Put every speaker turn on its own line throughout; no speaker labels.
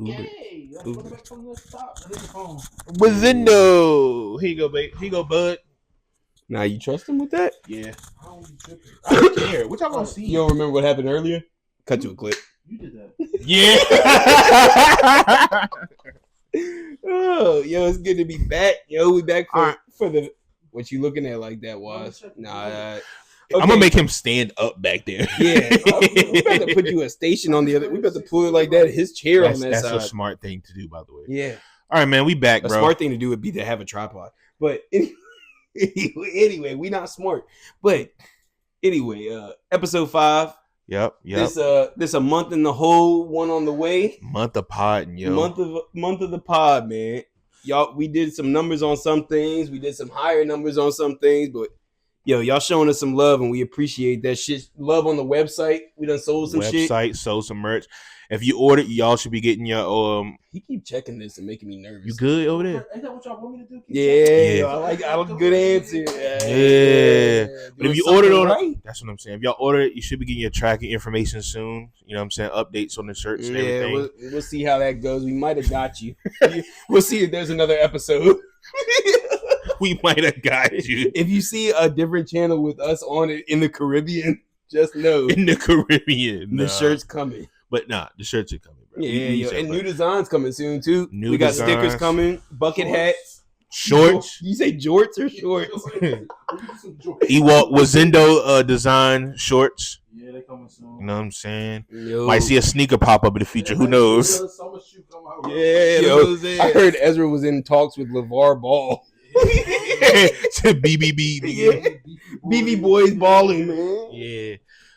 Okay. Let's go back from the top. Hit the phone.
Wazindo. Here you go, babe. Here you go, bud.
Now you trust him with that?
Yeah.
I don't be tripping.
I don't care. What y'all gonna see?
You don't remember what happened earlier? Cut to a clip.
You did that.
Yeah.
Oh, yo, it's good to be back. Yo, we back
All right.
for the. What you looking at like that, was? Nah.
I'm gonna make him stand up back there.
Yeah, we about to put you a station on the other. We about to pull it like that. His chair on that
That's
side.
a smart thing to do, by the way.
Yeah,
All right, man. We back,
a
bro.
smart thing to do would be to have a tripod. But anyway, we not smart. But anyway, episode 5.
Yep.
This a month in the hole, one on the way.
Month of podding, yo.
Month of the pod, man. Y'all, we did some numbers on some things. We did some higher numbers on some things, but yo, y'all showing us some love, and we appreciate that shit. Love on the website. We done sold some shit.
Website, sold some merch. If you ordered, y'all should be getting your
He keep checking this and making me nervous.
You good over there?
Ain't that what y'all want me to do?
Yeah. I like good answer.
Yeah. But if you
Doing
ordered
something
on
right.
that's what I'm saying. If y'all order it, you should be getting your tracking information soon. You know what I'm saying? Updates on the shirts and everything.
We'll see how that goes. We might have got you. We'll see if there's another episode.
We might have got you.
If you see a different channel with us on it in the Caribbean, just know
In the Caribbean.
the shirt's coming.
But nah, the shirts are coming, bro.
Yeah, and new designs coming soon too.
New
we got
designs.
stickers coming, bucket hats,
Shorts.
You say jorts or shorts?
Ewok Wazindo design shorts.
Yeah, they coming soon.
You know what I'm saying?
Yo.
Might see a sneaker pop up in the future. Who knows?
Summer shoe come out.
Yeah,
Yo,
I heard Ezra was in talks with LeVar Ball.
BBB.
Yeah. BB boys balling, man.
Yeah.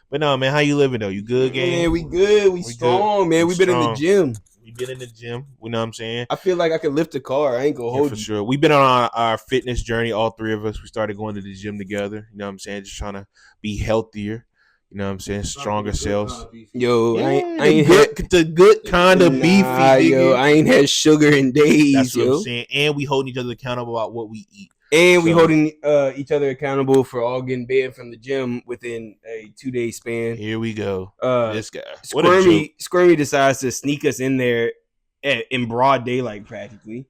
But no, man, how you living though? You good, gang?
Yeah, we good. We strong,
good.
man.
We
We been in the
strong.
gym.
We been in the gym. You know what I'm saying?
I feel like I could lift a car. I ain't gonna
Yeah,
hold
for
you.
sure. We've been on our fitness journey, all three of us. We started going to the gym together. You know what I'm saying? Just trying to be healthier. You know what I'm saying? Stronger selves.
Yo,
Yeah,
I ain't
the good kind of beefy.
yo,
nigga.
I ain't had sugar in days,
That's what
yo.
I'm saying. And we holding each other accountable about what we eat.
And we
So-
holding each other accountable for all getting banned from the gym within a 2-day span.
Here we go.
Uh,
This guy. What a joke.
Squirmy decides to sneak us in there in broad daylight, practically.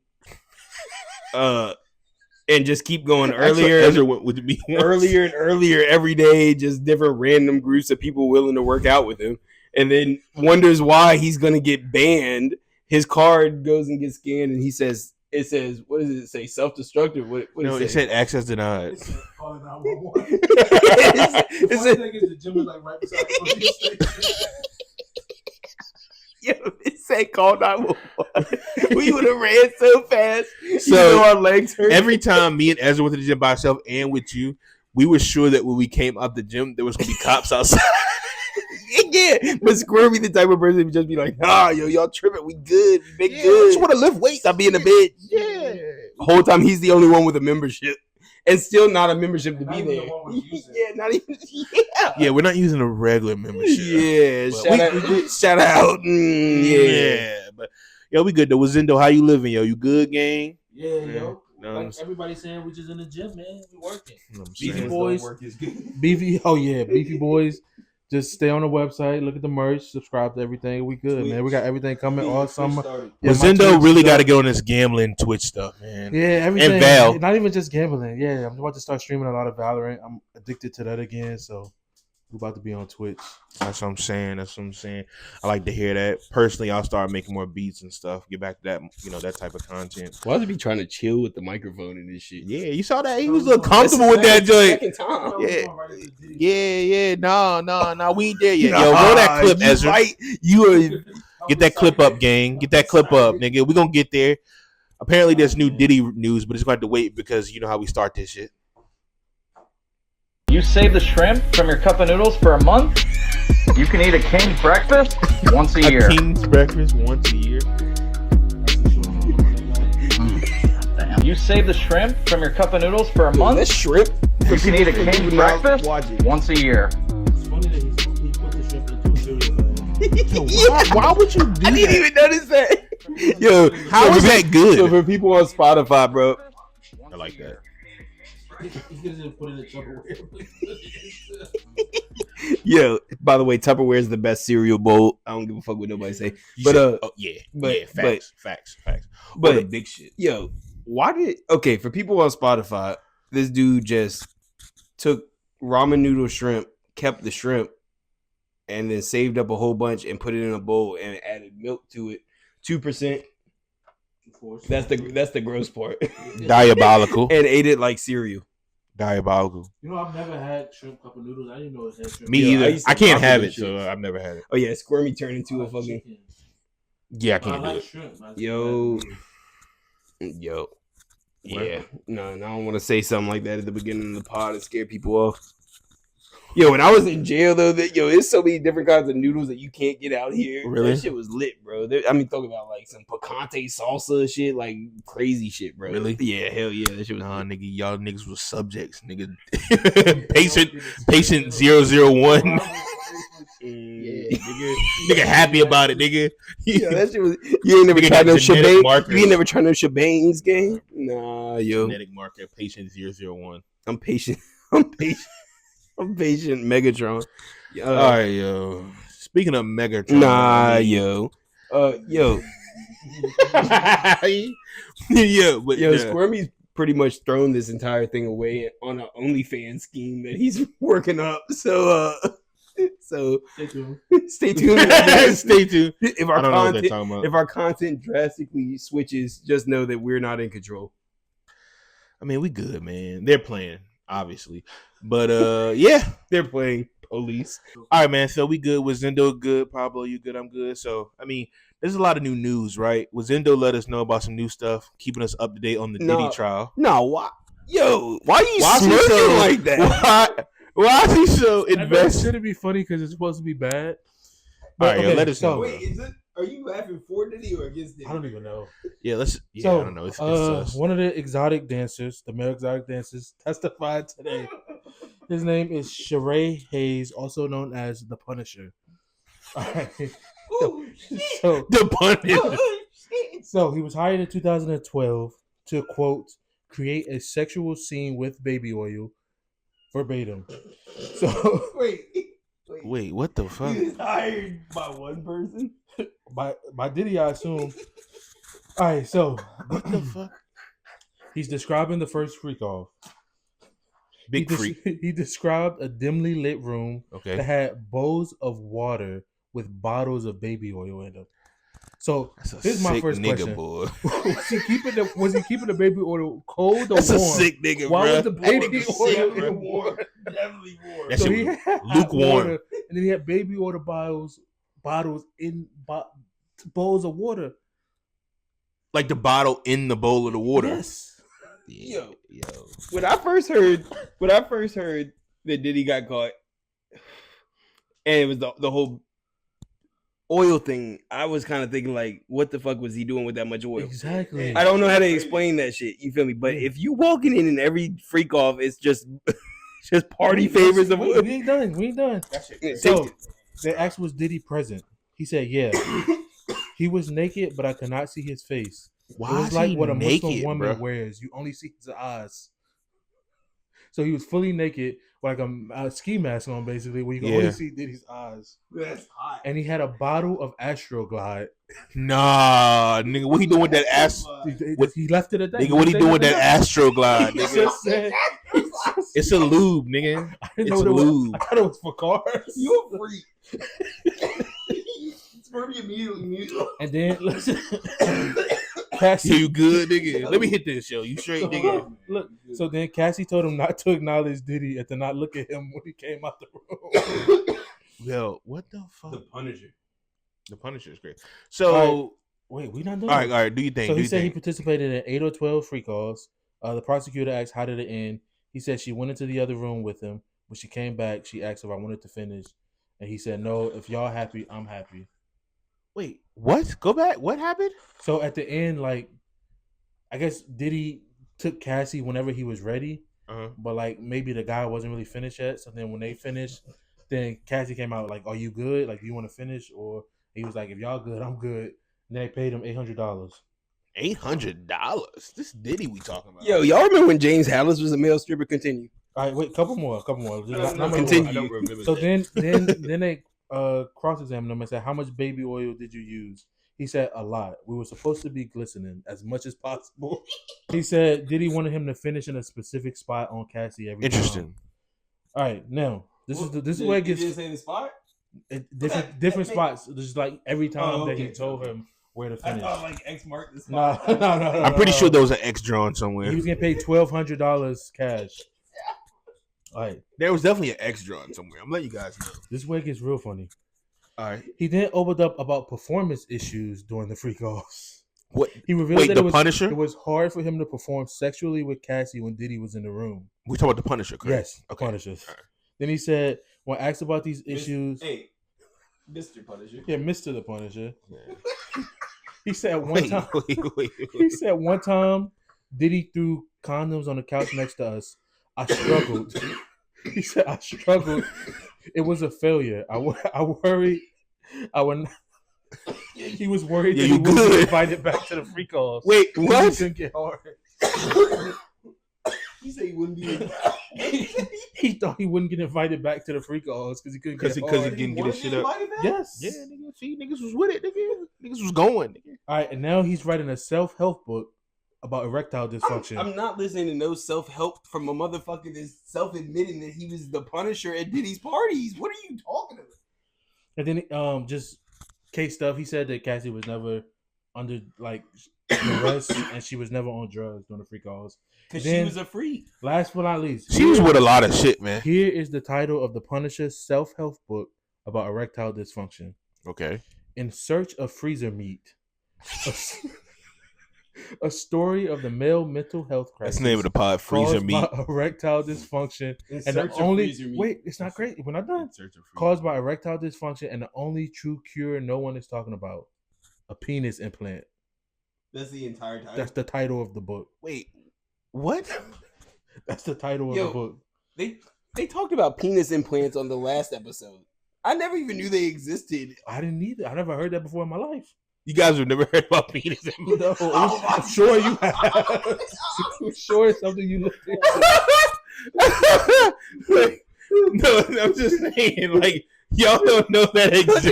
And just keep going earlier,
Ezra went with me once.
earlier and earlier every day. Just different random groups of people willing to work out with him, and then wonders why he's gonna get banned. His card goes and gets scanned, and he says, "It says, what does it say? Self-destructive? What
No,
does
it said access denied.
Calling 911.
It's
Funny thing is the gym is like right beside the police station.
Yo, it said call 911. We would have ran so fast.
So,
You know our legs hurt.
Every time me and Ezra went to the gym by ourselves and with you, we were sure that when we came out the gym, there was going to be cops outside.
Yeah, but Squirmy the type of person who would just be like, yo, y'all tripping. We good. We big
I
good.
just want to lift weights.
Stop being a bitch.
Yeah.
The whole time he's the only one with a membership. And still not a membership to
Not
be
even
there.
the one with you,
Yeah, not even. Yeah.
Yeah, we're not using a regular membership.
Yeah,
But
shout out. Yeah.
But yo, we good though. Wazindo, how you living, yo? You good, gang?
Yeah, yo.
No,
Like everybody saying we just in the gym, man. We working.
You know what I'm
Beefy
saying?
boys.
Boys. Beefy, oh yeah, Beefy boys. Just stay on the website, look at the merch, subscribe to everything. We good, man. We got everything coming all summer. Yeah, my
Wazindo
Twitch
really
stuff.
got to get on this gambling Twitch stuff, man.
Yeah, everything.
And Val.
Not even just gambling. Yeah, I'm about to start streaming a lot of Valorant. I'm addicted to that again, so we're about to be on Twitch.
That's what I'm saying. I like to hear that. Personally, I'll start making more beats and stuff. Get back to that, that type of content.
Why does he be trying to chill with the microphone and this shit?
Yeah, you saw that? He was a little comfortable with that joint.
Second time.
Yeah. No. We ain't there yet. Yo, roll that clip,
you
Ezra.
Right. You
Get that clip up, gang. Get that clip up, nigga. We're going to get there. Apparently, there's new Diddy news, but it's going to have to wait because you know how we start this shit.
You save the shrimp from your cup of noodles for a month? You can eat a king's breakfast once a year.
A king's breakfast once a year.
Damn. You save the shrimp from your cup of noodles for a month?
That's shrimp.
You can eat a king's breakfast once a year.
It's funny that he put the shrimp into a cereal bag.
Why would you do
I didn't even notice that. Yo,
How is that good?
So for people on Spotify, bro,
I like that.
He could have put it in a Tupperware.
Yo, by the way, Tupperware is the best cereal bowl. I don't give a fuck what nobody say. But
facts.
But
the big shit.
Yo, for people on Spotify, this dude just took ramen noodle shrimp, kept the shrimp, and then saved up a whole bunch and put it in a bowl and added milk to it. 2%. That's the gross part.
Diabolical.
And ate it like cereal.
Diabolical.
You know, I've never had shrimp cup of noodles. I didn't know it had shrimp.
Me either. I can't have it, so I've never had it.
Oh yeah, Squirmy turned into a fucking.
Chicken.
Yeah, I can't do
like
it.
shrimp.
Yo. Yeah. No, I don't want to say something like that at the beginning of the pod and scare people off. Yo, when I was in jail though, there's so many different kinds of noodles that you can't get out here.
Really?
That shit was lit, bro. Talking about like some picante salsa shit, like crazy shit, bro.
Really?
Yeah, hell yeah, that shit was.
Nah, nigga, y'all niggas was subjects, nigga. patient 001.
Yeah,
nigga happy about it, nigga.
Yeah, that shit was. You ain't never
Nigga
tried
got
no
genetic
shebang.
markers.
You ain't never tried no shebangs game. Nah, yo.
Genetic marker, patient 001.
I'm patient. I'm patient. Megatron.
All right, yo. Speaking of Megatron,
Nah, yo. Yo. Squirmy's pretty much thrown this entire thing away on an OnlyFans scheme that he's working up. So
Stay tuned.
stay tuned.
Stay tuned.
If
I don't know what they're talking about.
if our content drastically switches, just know that we're not in control.
I mean, we good, man. They're playing, obviously. But yeah,
They're playing police.
all right, man. So we good. Was Zendo good? Pablo, you good? I'm good. So I mean, there's a lot of new news, right? Was Zendo let us know about some new stuff, keeping us up to date on the
No.
Diddy trial.
No, why? Yo, why are you
Why is he
smirking
so-
like that?
Why is he so
Should
invested?
it be funny because it's supposed to be bad?
All right, yo, let us know.
Wait, are you laughing for Diddy or against Diddy?
I don't even know.
Yeah, let's. Yeah,
So,
I don't know. It's sus.
one of the exotic dancers, the male exotic dancers, testified today. His name is Sheree Hayes, also known as the Punisher. All right. So,
The Punisher.
so he was hired in 2012 to quote create a sexual scene with baby oil, verbatim. So
Wait, what the fuck?
He was hired by one person.
by Diddy, I assume. All right, so
What the fuck?
he's describing the first freak off.
Big freak.
He described a dimly lit room that
Okay,
had bowls of water with bottles of baby oil in them. So
that's a
here's my
sick
first
nigga,
question:
boy.
was he keeping the baby oil cold or
That's
warm?
a sick nigga,
Why
bro.
was the baby
Sick,
oil
bro.
warm?
Definitely warm.
That
So
shit
he
was
had hot
lukewarm.
water, and then he had baby oil bottles in bowls of water.
Like the bottle in the bowl of the water.
Yes.
Yeah,
Yo. When I first heard that Diddy got caught, and it was the whole oil thing, I was kind of thinking like, what the fuck was he doing with that much oil?
Exactly.
I don't know how to explain that shit. You feel me? But if you walking in and every freak off, it's just party favors of
We
oil.
ain't done. We ain't done. So they asked, was Diddy present? He said, yeah. He was naked, but I could not see his face.
Why
It was
is
like
he
what a
naked,
Muslim woman
bro?
wears. You only see his eyes. So he was fully naked, with like a ski mask on, basically, where you can
Yeah.
only see Diddy's eyes.
That's hot.
And he had a bottle of Astroglide.
Nah, nigga, what he doing with that ass?
He left it at that.
Nigga, what he doing with that Astroglide,
He
nigga?
just said,
It's a lube, nigga.
I didn't
It's
know what it was.
lube.
I thought it was for cars.
You a freak. Spermy immediately knew.
And then listen,
Yeah,
Cassie.
you good, nigga? Let me hit this show. You straight, nigga?
Look, so then Cassie told him not to acknowledge Diddy and to not look at him when he came out the room.
Yo, what the fuck?
The Punisher.
The Punisher is great. So,
All Wait, we not done.
all right. Do you think?
So
do
he
you
said he
think?
participated in 8 or 12 free calls. The prosecutor asked, how did it end? He said she went into the other room with him. When she came back, she asked if I wanted to finish. And he said, no, if y'all happy, I'm happy.
Wait, what? Go back. What happened?
So at the end, like, I guess Diddy took Cassie whenever he was ready.
Uh-huh.
But, like, maybe the guy wasn't really finished yet. So then when they finished, then Cassie came out like, are you good? Like, do you want to finish? Or he was like, if y'all good, I'm good. And they paid him $800.
$800. This Diddy we talking about?
Yo, y'all remember when James Hallis was a male stripper? Continue.
All right, wait, couple more. Just not
Continue.
I don't remember.
So
that.
then they cross-examined him and said, "How much baby oil did you use?" He said, "A lot. We were supposed to be glistening as much as possible." He said, "Did he wanted him to finish in a specific spot on Cassie every
Interesting.
time?" All right, now this is where it gets
Did say the spot?
different spots. Just like every time that he
okay,
told him where to finish.
like X marked the
No.
I'm pretty sure there was an X drawn
He
somewhere.
was getting paid $1,200 cash. All right,
There was definitely an X drawn somewhere. I'm letting you guys know.
this is where it gets real funny.
All right.
He then opened up about performance issues during the freak offs.
What?
He revealed
Wait,
that
the
it
Punisher?
was hard for him to perform sexually with Cassie when Diddy was in the room.
We talking about the Punisher, correct?
Yes,
Okay.
Punishers.
All right.
Then he said, when asked about these issues,
Hey, Mr. Punisher.
yeah, Mr. the Punisher. He said one time.
Wait.
He said one time, Diddy threw condoms on the couch next to us. I struggled. He said, I struggled. It was a failure. I worried. He was worried
Yeah,
that
you
he wouldn't
good.
get invited back to the freak offs.
Wait,
He
what?
couldn't get hard.
He said he wouldn't be.
He thought he wouldn't get invited back to the freak offs because he couldn't get
Because he
hard.
didn't get his shit up.
Yes.
Yeah, nigga. See, niggas was with it, nigga. Niggas was going, nigga.
All right, and now he's writing a self-help book about erectile dysfunction.
I'm not listening to no self-help from a motherfucker that's self-admitting that he was the Punisher at Diddy's parties. What are you talking about?
And then just case stuff. He said that Cassie was never under like duress and she was never on drugs during the freak offs.
Because she
Then-
was a freak.
Last but not least,
She was with a lot of shit, man.
here is the title of the Punisher's self-help book about erectile dysfunction.
Okay.
In Search of Freezer Meat. A story of the male mental health crisis.
That's the name of the pod, Freezer
caused
Meat.
by erectile dysfunction.
In
And the
search of
only
freezer meat.
wait, it's not great. We're not done. Caused by erectile dysfunction, and the only true cure no one is talking about: a penis implant.
That's the entire title.
That's the title of the book.
Wait, what?
That's the title of
Yo.
the book.
They talked about penis implants on the last episode. I never even knew they existed.
I didn't either. I never heard that before in my life.
You guys have never heard about penis implants?
No, I'm sure you have. I'm sure it's something you looked into.
Like, no, I'm just saying, like, y'all don't know that exists.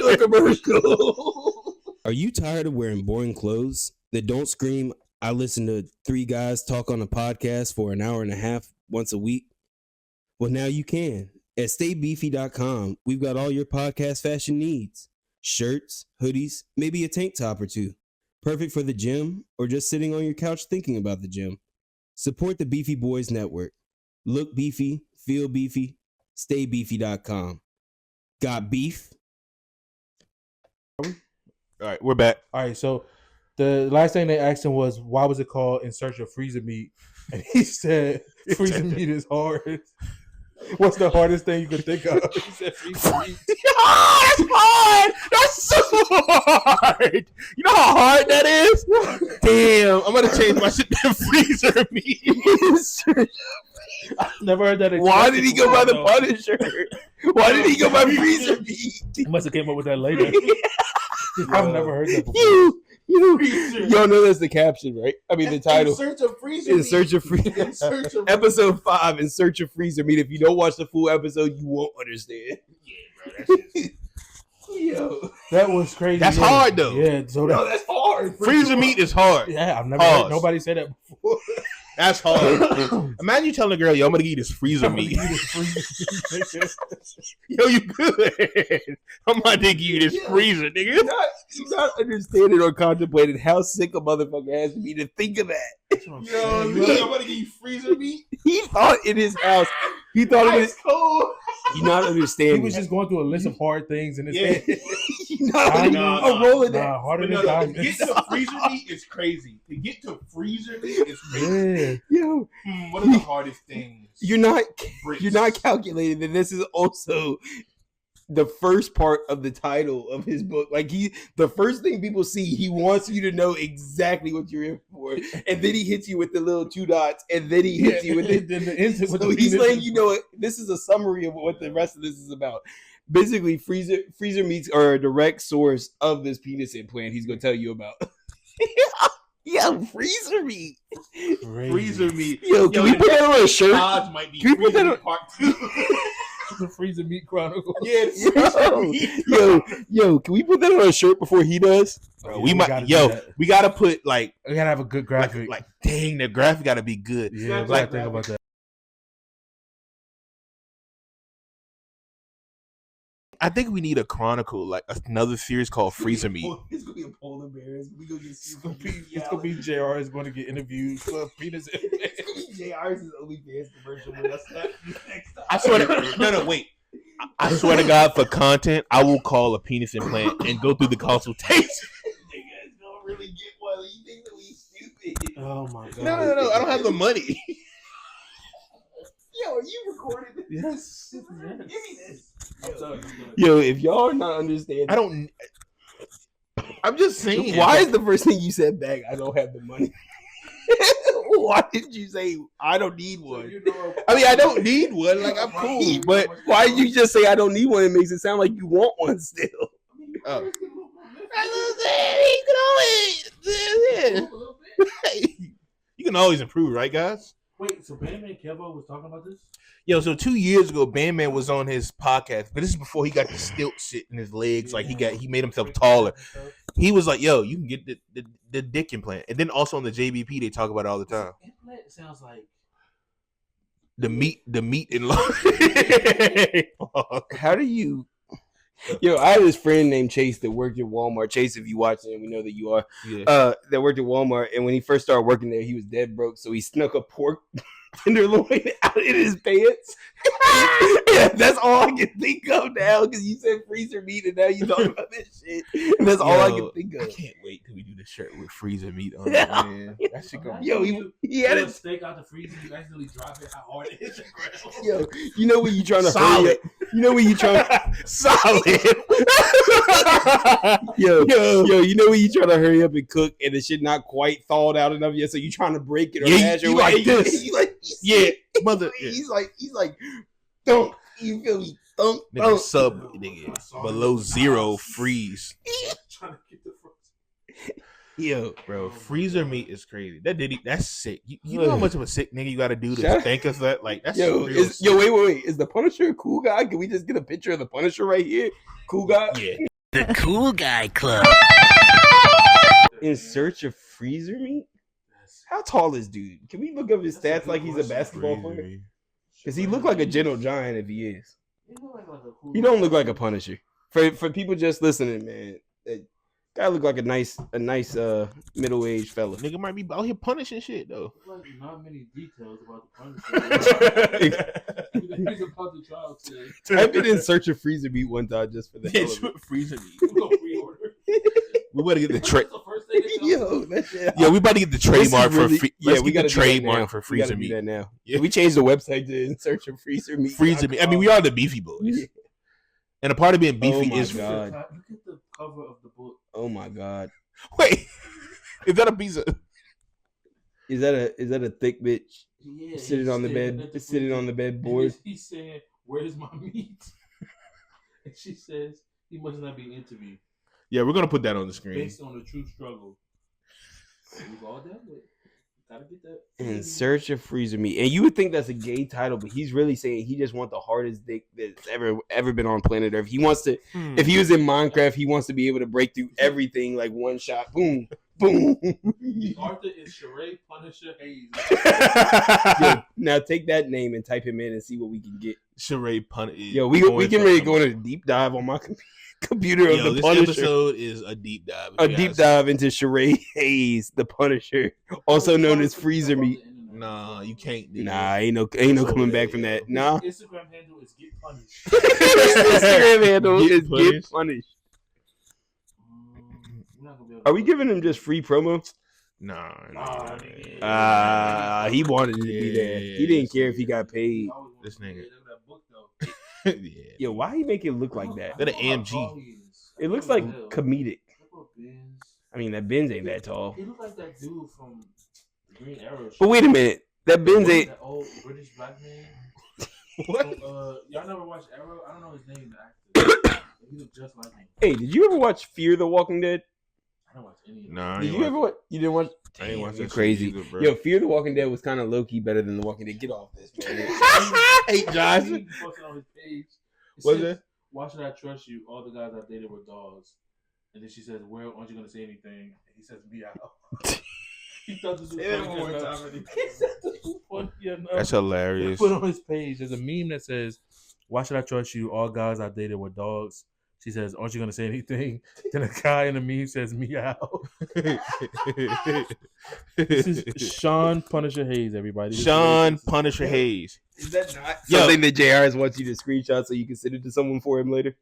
Are you tired of wearing boring clothes that don't scream, I listen to three guys talk on a podcast for an hour and a half once a week? Well, now you can. At staybeefy.com, we've got all your podcast fashion needs. Shirts, hoodies, maybe a tank top or two. Perfect for the gym or just sitting on your couch thinking about the gym. Support the Beefy Boys Network. Look beefy, feel beefy, staybeefy.com. Got beef?
All right, we're back.
All right, so the last thing they asked him was, why was it called In Search of Freezer Meat? And he said, freezer meat is hard. What's the hardest thing you could think of? He said, freezer meat.
That's hard. That's so hard. You know how hard that is? Damn, I'm gonna change my shit to freezer meat.
I've never heard that.
Why did he go by the
No.
Punisher? Why did he go by freezer meat?
He must have came up with that later. I've never heard that before.
Y'all know that's the caption, right? I mean, the title.
In search of freezer
In
meat.
search of freezer.
In search of
Episode 5, In Search of Freezer Meat. If you don't watch the full episode, you won't understand. Yo.
That was crazy.
That's
yeah.
hard, though.
Yeah, so
No,
that,
that's hard.
Freezer meat is hard.
yeah, I've never
Pause.
heard nobody say that before.
That's hard. Imagine you telling a girl, yo, I'm gonna give you this freezer meat. Yo, you good. I'm about to give you this freezer, nigga.
You're not understanding or contemplating how sick a motherfucker has to be to think of that.
Yo, me, I'm gonna give you freezer meat.
He thought in his house. He thought it was.
Ice cold.
You're not
He
understanding.
was just going through a list of hard things in his
Yeah.
head.
You're not
I
a
know.
rolling that.
Nah, harder
No,
than
no, to
diamonds.
get to freezer meat is crazy. To get to freezer meat is crazy.
Yeah.
Yo,
What are the hardest things?
you're not.
Bricks.
You're not calculating that this is also the first part of the title of his book. Like the first thing people see, he wants you to know exactly what you're in for, and then he hits you with the little 2 dots, and then he hits you with it.
Then the instant with
So
the
he's
penis.
letting you know this is a summary of what the rest of this is about. Basically, freezer meats are a direct source of this penis implant he's gonna tell you about. Yeah, freezer meat.
Freezer meat.
Yo, can we put that on a shirt?
Odds might be
Can we put that
Freezer
on-
Meat Part 2.
The Freezer Meat Chronicle.
Yeah, the Freezer Meat.
Yo, can we put that on a shirt before he does?
Bro,
Yeah,
we might.
gotta do
Yo,
that.
we gotta put like,
We gotta have a good graphic.
dang, the graphic gotta be good.
yeah,
like-
like think about that.
I think we need a chronicle, like another series called Freezer Meat.
It's gonna be a polar bear. We gonna get
It's gonna be JR is going to get interviewed for penis.
JR's OnlyFans commercial with us.
I swear to no, wait. I swear to God, for content, I will call a penis implant and go through the consultation.
Niggas don't really get one. You think that we stupid?
Oh my god.
No. I don't have the money.
Yo, are you recording this?
Yes.
Give me this. Yo, if y'all are not understanding,
I don't. I'm just saying.
why is the first thing you said back? I don't have the money. Why did you say I don't need one?
I mean, I don't need one. Like, I'm cool, but
Why did you just say I don't need one? It makes it sound like you want one still.
oh. You can always improve, right, guys?
Wait, so Bandman Kevo was talking about this?
Yo, so 2 years ago, Bandman was on his podcast, but this is before he got the stilt shit in his legs. Like he made himself taller. He was like, "Yo, you can get the dick implant," and then also on the JBP, they talk about it all the time.
Implant sounds like
The meat in love.
How do you? Yo, I had this friend named Chase that worked at Walmart. Chase, if you watching, we know that you are.
Yeah.
That worked at Walmart, and when he first started working there, he was dead broke, so he snuck a pork tenderloin out in his pants. Yeah, that's all I can think of now because you said freezer meat, and now you talking about this shit. And that's all I can think
I
of.
can't wait till we do the shirt with freezer meat on it, man. That shit gonna be.
Yo, he had
pull a
it.
steak out the freezer, you accidentally drop it how hard it hits the ground.
Yo, you know when you trying to
Solid.
hurry up. You know when you trying.
Solid.
Yo, you know when you trying to hurry up and cook and the shit not quite thawed out enough yet, so you trying to break it or
Yeah,
mash
you
it away.
like this.
You like,
Yeah, mother. Yeah.
He's like, thump. You feel me? Thump,
Nigga,
thump.
sub nigga below zero freeze.
Trying to get the first.
Yo,
Bro, freezer meat is crazy. That Diddy, that's sick. You know how much of a sick nigga you got to do to
Shut-
thank us that? Like, that's
yo,
real sick.
wait. Is the Punisher a cool guy? Can we just get a picture of the Punisher right here? Cool guy?
Yeah.
The Cool Guy Club.
In search of freezer meat? How tall is dude? Can we look up his stats like he's a basketball player? Because he look like a gentle giant if he is. He don't look like a Punisher. For people just listening, man, that guy look like a nice middle-aged fella.
Nigga might be out here punishing shit, though.
Like not many details about the Punisher. He's about to trial today.
Type it in search of freezer meat one time just for the hell of it.
freezer meat.
We're gonna pre-order.
We better get the
That's
trade.
the first thing that comes
Yo,
up.
that shit.
Yeah, we about to get the
This is
trademark
really-
for free.
Yeah,
Let's
we
get
got
the
to do that now.
trademark for
We
freezer
gotta do
meat.
that now.
Yeah.
We changed the website to in search of freezer meat.
Freezer meat. I mean, we are the Beefy boys,
Yeah.
and a part of being
Oh
beefy
my
is.
God.
Look at the cover of the book.
Oh my god.
Wait, is that a pizza?
Is that a thick bitch
Yeah,
sitting
he's
on the
staring
bed
at the
sitting on the bed board?
He's saying, "Where's my meat?" And she says, "He must not be into me."
Yeah, we're gonna put that on the screen.
Based on the true struggle. We've all done it. Gotta get that.
In search of freezer meat. And you would think that's a gay title, but he's really saying he just wants the hardest dick that's ever been on planet Earth. He wants to if he was in Minecraft, he wants to be able to break through everything like one shot. Boom. Boom.
Arthur is Sheree Punisher Hayes.
Yo, now take that name and type him in and see what we can get.
Charade pun.
Yo, we can really go into a deep dive on my computer of
Yo,
the
this
Punisher.
episode is a deep dive.
A deep dive into Sheree Hayes, the Punisher, also known as Freezer Meat.
Nah, you can't. Do
Nah, ain't no coming back from that. Nah.
His Instagram handle is Get Punished.
Instagram handle
Get
is Get
Punished.
Punished.
We're not gonna be able
Are we giving him just free promo?
Nah.
He wanted to be there. He didn't care if he got paid.
This nigga.
That book though.
Yeah.
Yo, why he make it look like that?
That an AMG.
It looks like comedic.
Look at Benz.
I mean, that Benz ain't that tall.
He looked like that dude from the Green Arrow.
But wait a minute, that Benz ain't.
That old British black man.
What?
Y'all never watched Arrow? I don't know his name. The actor. He looked just like him.
Hey, did you ever watch Fear the Walking Dead?
I don't watch any of them.
Nah.
Did you ever watch? You didn't watch?
I ain't watch
You
that
crazy.
shit either, bro.
Yo, Fear the Walking Dead was kind of low key better than The Walking Dead. Get off this, man.
Hey, Josh.
He posted on his page. It
What's
says,
that?
"Why should I trust you? All the guys I dated were dogs." And then she says, "Well, aren't you gonna say anything?" And he says, "Meow." He thought this was funny enough. He said this was funny enough.
That's
He
hilarious.
put on his page. There's a meme that says, "Why should I trust you? All guys I dated were dogs." She says, "Aren't you gonna say anything?" Then a guy in the meme says, "Meow." This is Sean Punisher Hayes, everybody. This
Sean
is-
Punisher Hayes.
Is that not
Yo.
something that JRS wants you to screenshot so you can send it to someone for him later?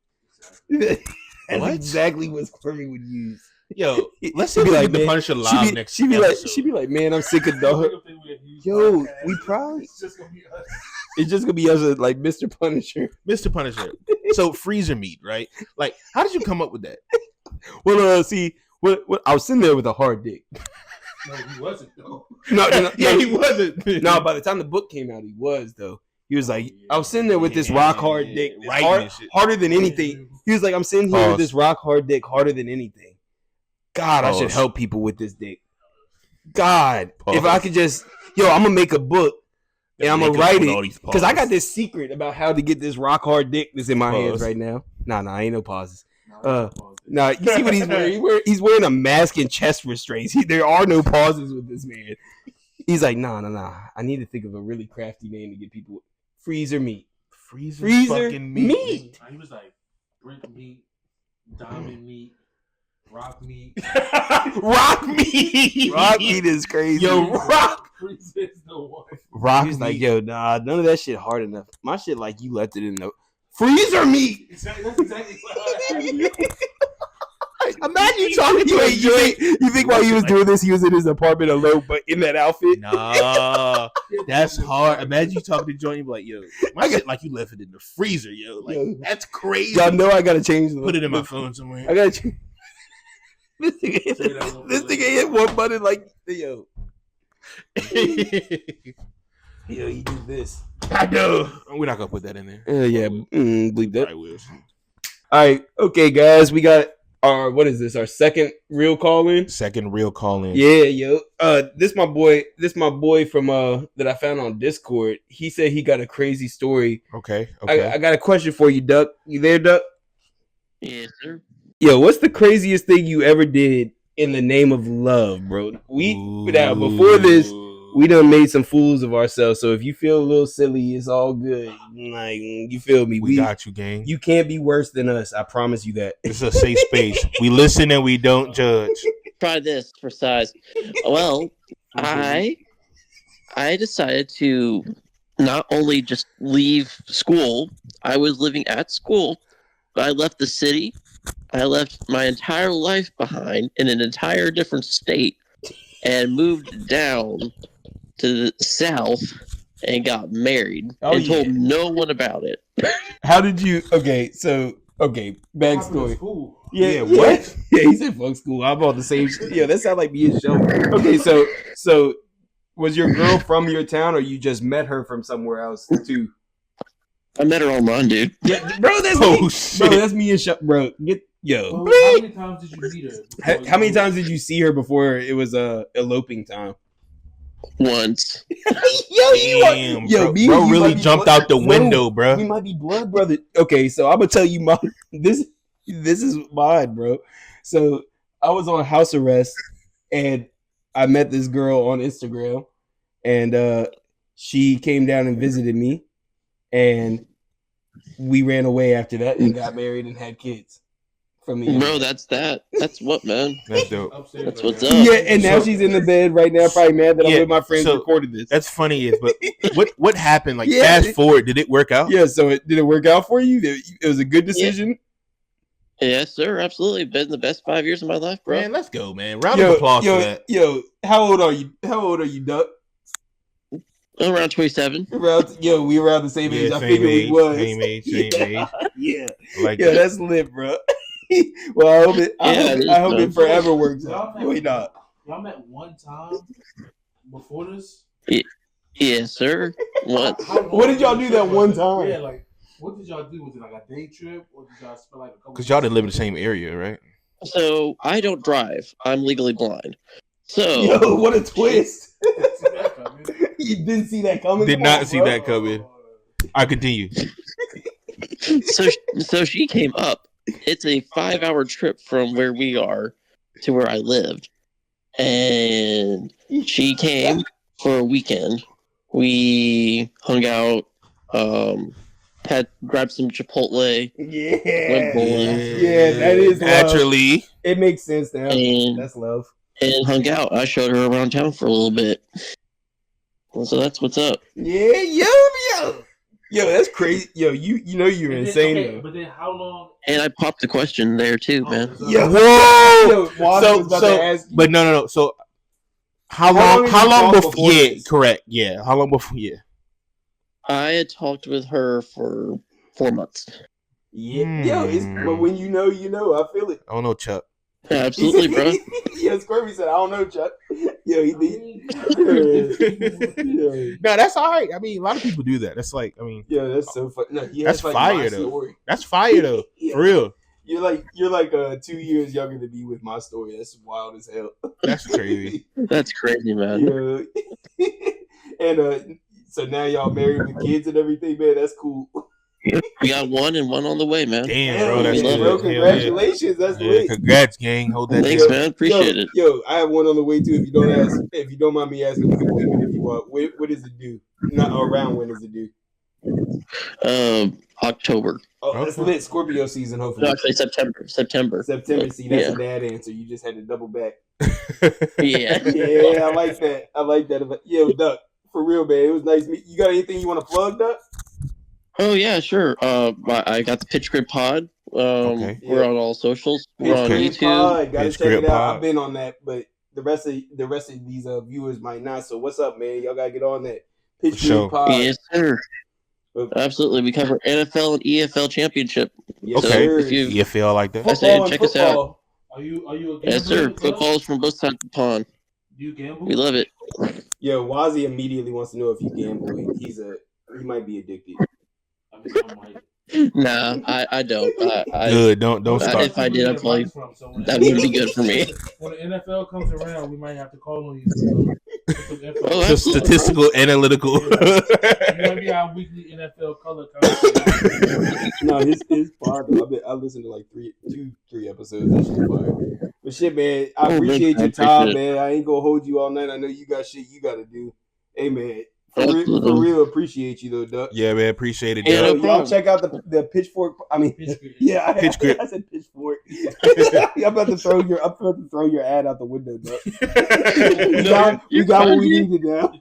That's
What?
exactly what Squirmy would use.
Yo, let's see
She'd
if we
like,
get the
man,
Punisher live next
she'd be
episode.
like, man, I'm sick of dog. Yo, we probably
It's just gonna be us.
it's just gonna be us like Mr. Punisher.
Mr. Punisher. So freezer meat, right? Like, how did you come up with that?
Well, see, what I was sitting there with a hard dick.
No, he wasn't though.
No,
Yeah, he wasn't.
No, by the time the book came out, he was though. He was like, I was sitting there with this rock hard dick, it's
Writing
hard,
and shit.
harder than anything. He was like, I'm sitting here with
Pause.
this rock hard dick, harder than anything. God, I should
Pause.
help people with this dick. God,
Pause.
if I could just, I'm gonna make a book and I'm gonna
Make us
write
put all
it
these
because I got
pauses.
this secret about how to get this rock hard dick that's in my hands
Pause.
right now. Nah, ain't no pauses.
No,
Nah, you see what he's wearing? He's wearing a mask and chest restraints. There are no pauses with this man. He's like, nah. I need to think of a really crafty name to get people. Freezer meat.
Freezer
meat.
fucking meat.
He was like brick meat, diamond meat, rock meat.
Rock meat.
Rock meat is crazy.
Yo, rock.
Freezer is the one.
Rock
He's
is like,
meat.
yo, nah, none of that shit hard enough. My shit like you left it in the freezer meat.
Exactly, that's exactly what
Imagine you talking to a
Wait, you think while he was doing this, he was in his apartment alone, but in that outfit?
Nah, that's hard. Imagine you talking to Joint, you be like, yo, my shit like you left it in the freezer, yo. Like,
Yo.
that's crazy.
Y'all know I gotta change the
Put it in my phone somewhere.
I gotta change. This nigga hit one button like, yo, you do this.
I know. We're not gonna put that in there.
Yeah, bleep that.
I will.
All right, okay, guys, we got our our second real call in.
Second real call in.
Yeah, yo. This my boy from that I found on Discord. He said he got a crazy story.
Okay.
I got a question for you, Duck. You there, Duck?
Yes, sir.
Yo, what's the craziest thing you ever did in the name of love, bro? Now before this, we done made some fools of ourselves. So if you feel a little silly, it's all good. Like, you feel me?
we got you, gang.
You can't be worse than us. I promise you that.
This is a safe space. We listen and we don't judge.
Try this for size. Well, I decided to not only just leave school. I was living at school, but I left the city. I left my entire life behind in an entire different state and moved down to the south and got married and told no one about it.
How did you? Okay, backstory.
Cool.
Yeah,
what?
Yeah, he said fuck school. I'm on the same shit. Yeah, that sounds like me and Show. Okay, so was your girl from your town or you just met her from somewhere else too?
I met her online, dude.
Yeah, bro, that's
Oh,
me.
shit.
Bro, that's me and Show. Bro, yo.
Well, how many times did you meet her?
How many times did you see her before it was eloping time?
Once.
Damn,
Yo,
bro,
me and
bro
you
really
might be
jumped
blood-
out the
No,
window, bro.
We might be blood brother. Okay, so I'm gonna tell you my this is mine, bro. So I was on house arrest and I met this girl on Instagram and she came down and visited me and we ran away after that and got married and had kids from me.
Bro, that's what, man.
That's dope.
Upstairs
That's
right
what's
now.
up.
Yeah, and now she's in the bed right now, probably mad that I'm
Yeah,
with my friends
so
recorded this.
That's funny, but what happened? Like,
Yeah.
fast forward, did it work out?
Yeah, so did it work out for you? It was a good decision?
Yes, sir. Absolutely. Been the best 5 years of my life, bro.
Man, let's go, man. Round of applause for that.
Yo, how old are you? How old are you, Duck?
I'm around 27.
We around the same age. I
same
figured
age,
we was.
same age, same age.
Yeah,
Like,
yeah, that's lit, bro. Well, I hope it.
Yeah,
I hope it
it
forever works
Y'all
out.
met-
Wait, not.
Y'all met one time before this?
Yes, sir. What?
What did y'all do that one time?
Yeah, like, what did y'all do? Was it like a day trip? Or did y'all spend like a couple
because y'all didn't live in the same area, right?
So I don't drive. I'm legally blind. So
Yo, what a twist! You didn't see that coming.
Did
Come
not
on,
see
bro.
that coming. I continue.
so she came up. It's a 5-hour trip from where we are to where I lived, and she came for a weekend. We hung out, had grabbed some Chipotle,
Yeah,
went bowling,
Yeah, that is love.
naturally.
It makes sense now.
and
That's love.
hung out. I showed her around town for a little bit. So that's what's up.
Yeah, yo, that's crazy. Yo, you know you're insane though.
But then how long?
And I popped the question there too, man.
Yo,
Whoa!
yo, Waz was about to ask you.
But no. So how
long
long?
did
How
you
long
talk
before?
before
Yeah,
this?
correct. Yeah, how long before? Yeah.
I had talked with her for 4 months.
Yeah, yo, it's but when you know, I feel it.
I don't know, Chuck.
Absolutely, bro.
Yeah, Squirmy said, I don't know, Chuck. Yo, he did. Yeah.
No, that's all right. I mean, a lot of people do that. That's like, I mean,
Yo, that's so funny. No,
that's
like
fire
my
though.
story.
That's fire though.
Yeah.
For real.
You're like 2 years younger than me with my story. That's wild as hell.
That's crazy.
That's crazy, man.
Yeah. And so now y'all married with kids and everything, man. That's cool.
We got one and one on the way, man.
Damn,
Hell
bro. That's
yeah,
love
bro.
good. Hell
Congratulations. That's
yeah.
lit.
Congrats, gang. Hold that
Thanks,
down.
man. Appreciate it.
Yo, I have one on the way too. If you don't mind me asking, we can bleep it if you want. What does it do? Not around when does it do?
October.
Oh, that's lit. Scorpio season,
No,
hopefully.
actually September.
September.
But,
See, that's
yeah.
a dad answer. You just had to double back.
Yeah.
Yeah, I like that. Yo, Duck, for real, man. It was nice meeting you. Got anything you want to plug, Duck?
Oh yeah, sure. I got the Pitch Grid Pod.
Okay.
We're on all socials. We're on
Okay.
YouTube.
Pod. Gotta
Pitch
check
Grid
it out.
Pod.
I've been on that, but the rest of these viewers might not. So what's up, man? Y'all gotta get on that. Pitch
For sure.
Grid Pod.
Yes, sir. Absolutely. We cover NFL and EFL championship.
Yes,
Okay.
sir.
If you,
You feel like that?
I say check us out.
Football.
Are you a
Yes, sir.
gambler?
Football's from both sides of the pond.
Do you gamble?
We love it.
Yo, Wazzy immediately wants to know if you gamble. He might be addicted.
I mean, I might.
Nah, I don't.
Good. Don't start.
If I did, I'd probably
That
that would be good for me.
When the NFL comes around, we might have to call on you for some info.
Oh,
Just
absolutely,
statistical, analytical.
You might be our weekly NFL color conversation.
No, his fire though. I listened to like three episodes. That shit's fire. But shit, man, I
Oh, man,
appreciate
I
your time,
appreciate
man. I ain't gonna hold you all night. I know you got shit you gotta do. Hey, man, for
Absolutely.
real, appreciate you though, Duck.
Yeah, man. Appreciate it,
Yeah,
Doug.
no
Yo, y'all
problem.
check out the pitchfork. I mean,
Pitchfork.
yeah,
Pitch grip.
I said pitchfork. I'm about to throw your ad out the window, Duck. we got what we needed now.